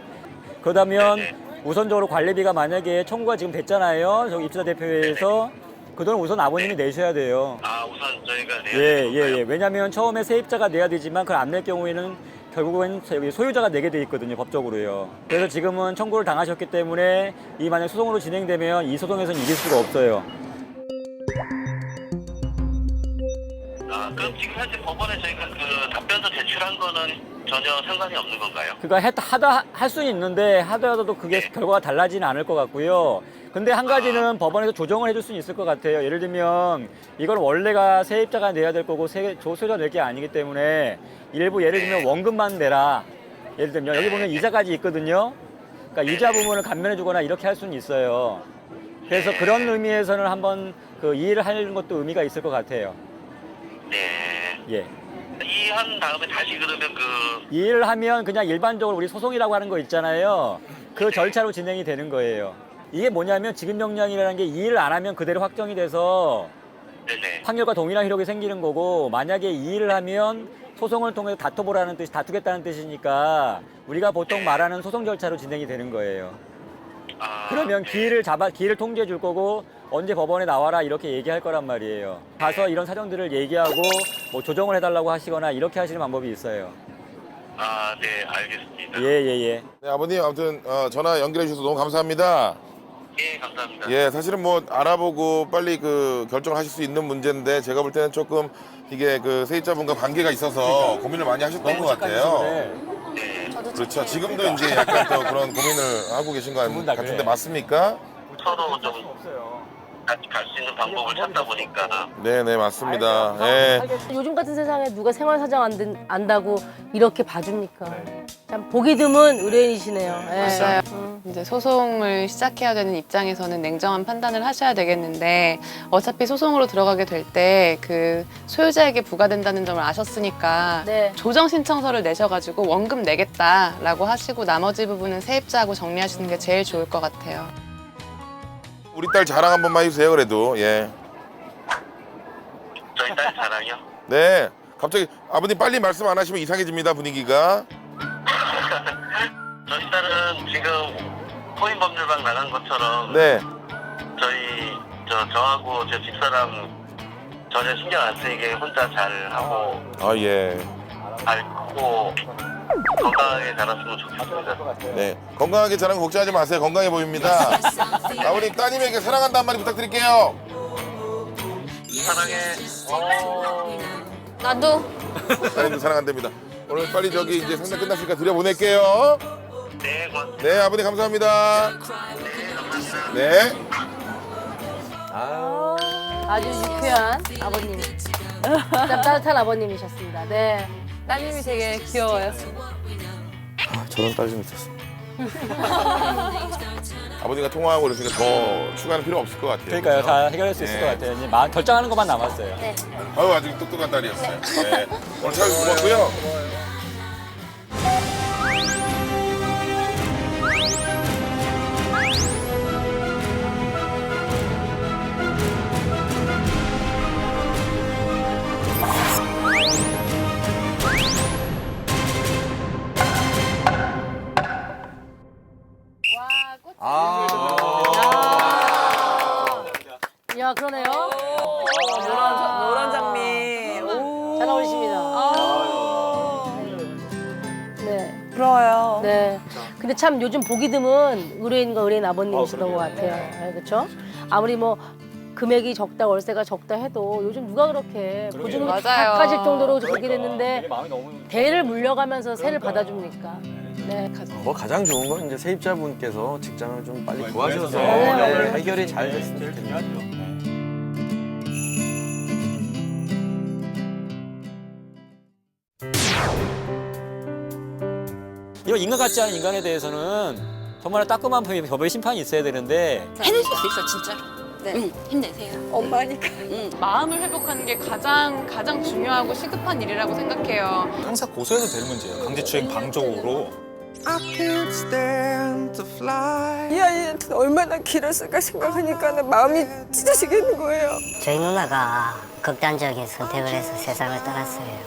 그렇다면 우선적으로 관리비가 만약에 청구가 지금 됐잖아요. 저기 입주자 대표회에서 그 돈은 우선 아버님이 내셔야 돼요. 아, 우선 저희가 내야 예. 왜냐하면 처음에 세입자가 내야 되지만 그걸 안 낼 경우에는 결국은 저기 소유자가 내게 돼 있거든요, 법적으로요. 그래서 지금은 청구를 당하셨기 때문에 이 만약 소송으로 진행되면 이 소송에서는 이길 수가 없어요. 아, 그럼 지금 현재 법원에 저희가 그 답변서 제출한 거는 전혀 상관이 없는 건가요? 그러니까 할 수는 있는데 하더라도 그게 결과가 달라지는 않을 것 같고요. 근데 한 가지는 법원에서 조정을 해줄 수는 있을 것 같아요. 예를 들면 이걸 원래가 세입자가 내야 될 거고 소유자가 낼 게 아니기 때문에 일부 예를 들면 원금만 내라. 예를 들면 여기 보면 이자까지 있거든요. 그러니까 이자 부분을 감면해 주거나 이렇게 할 수는 있어요. 그래서 그런 의미에서는 한번 그 이해를 하는 것도 의미가 있을 것 같아요. 네. 예. 이해한 다음에 다시 그러면 이해를 하면 그냥 일반적으로 우리 소송이라고 하는 거 있잖아요. 그 절차로 진행이 되는 거예요. 이게 뭐냐면 지급명령이라는 게 이해를 안 하면 그대로 확정이 돼서 판결과 동일한 효력이 생기는 거고 만약에 이해를 하면 소송을 통해서 다투겠다는 뜻이니까 우리가 보통 말하는 소송 절차로 진행이 되는 거예요. 그러면 기일을 통지해 줄 거고 언제 법원에 나와라 이렇게 얘기할 거란 말이에요. 가서 이런 사정들을 얘기하고 뭐 조정을 해달라고 하시거나 이렇게 하시는 방법이 있어요. 아, 네, 알겠습니다. 예. 네, 아버님 아무튼 전화 연결해 주셔서 너무 감사합니다. 예, 감사합니다. 예, 사실은 뭐 알아보고 빨리 그 결정을 하실 수 있는 문제인데 제가 볼 때는 조금 이게 그 세입자분과 관계가 있어서 고민을 많이 하셨던 것 같아요. 그렇죠. 지금도 이제 약간 또 그런 고민을 하고 계신 거 같은데 맞습니까? 서로 좀 같이 갈 수 있는 방법을 찾다 보니까. 네, 맞습니다. 예. 요즘 같은 세상에 누가 생활 사정 안다고 이렇게 봐줍니까? 참 보기 드문 의뢰인이시네요. 예. 맞아요. 이제 소송을 시작해야 되는 입장에서는 냉정한 판단을 하셔야 되겠는데 어차피 소송으로 들어가게 될 때 그 소유자에게 부과된다는 점을 아셨으니까 조정 신청서를 내셔가지고 원금 내겠다라고 하시고 나머지 부분은 세입자하고 정리하시는 게 제일 좋을 것 같아요. 우리 딸 자랑 한 번만 해주세요. 그래도 예. 저희 딸 자랑이요? 네. 갑자기 아버님 빨리 말씀 안 하시면 이상해집니다 분위기가. 저희 딸은 지금 코인법률방 나간 것처럼 네. 저하고 제 집사람 전혀 신경 안 쓰이게 혼자 잘 하고 아 예. 잘 크고 건강하게 자랐으면 좋겠습니다. 네, 건강하게 자라면 걱정하지 마세요. 건강해 보입니다. 아버님 따님에게 사랑한다 한마디 부탁드릴게요. 사랑해. 나도. 따님도 사랑한답니다. 오늘 빨리 저기 이제 상담 끝났으니까 들여보낼게요. 네, 고맙습니다. 네, 아버님 감사합니다. 네. 아주 유쾌한 아버님. 참 따뜻한 아버님이셨습니다. 네. 따님이 되게 귀여워요. 저런 딸 좀 있었어. 아버님과 통화하고 그러니까 더 추가하는 필요 없을 것 같아요. 그러니까요. 그렇죠? 다 해결할 수 있을 네. 것 같아요. 이제 결정하는 것만 남았어요. 네. 아유, 아주 똑똑한 딸이었어요. 네. 오늘 잘 고맙고요. 야, 그러네요. 노란 장미. 잘 어울리십니다. 네. 부러워요. 네. 근데 참 요즘 보기 드문 의뢰인과 의뢰인 아버님이시던 것 같아요. 네, 그렇죠? 아무리 뭐 금액이 적다, 월세가 적다 해도 요즘 누가 그렇게 보증금이 맞아요. 다 빠질 정도로 그렇게 되게 됐는데 마음이 너무 대를 물려가면서 세를 받아줍니까? 네. 가장 좋은 건 이제 세입자분께서 직장을 좀 빨리 네, 구하셔서 맞아요. 해결이 잘 됐으면 좋겠네요. 이런 인간 같지 않은 인간에 대해서는 정말 따끔한 법의 심판이 있어야 되는데 해낼 수 있어 진짜로. 네. 힘내세요. 엄마니까. 마음을 회복하는 게 가장 중요하고 시급한 일이라고 생각해요. 형사 고소해도 될 문제예요. 강제추행 방조로. 이 아이한테 얼마나 길었을까 생각하니까 마음이 찢어지겠는 거예요. 저희 누나가 극단적인 선택을 해서 세상을 떠났어요.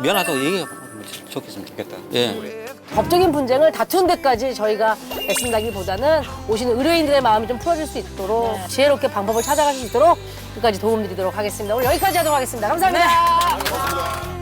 미안하다고 얘기해 좋겠으면 좋겠다. 예. 법적인 분쟁을 다투는 데까지 저희가 애쓴다기보다는 오시는 의뢰인들의 마음이 좀 풀어질 수 있도록 지혜롭게 방법을 찾아갈 수 있도록 끝까지 도움드리도록 하겠습니다. 오늘 여기까지 하도록 하겠습니다. 감사합니다. 고맙습니다.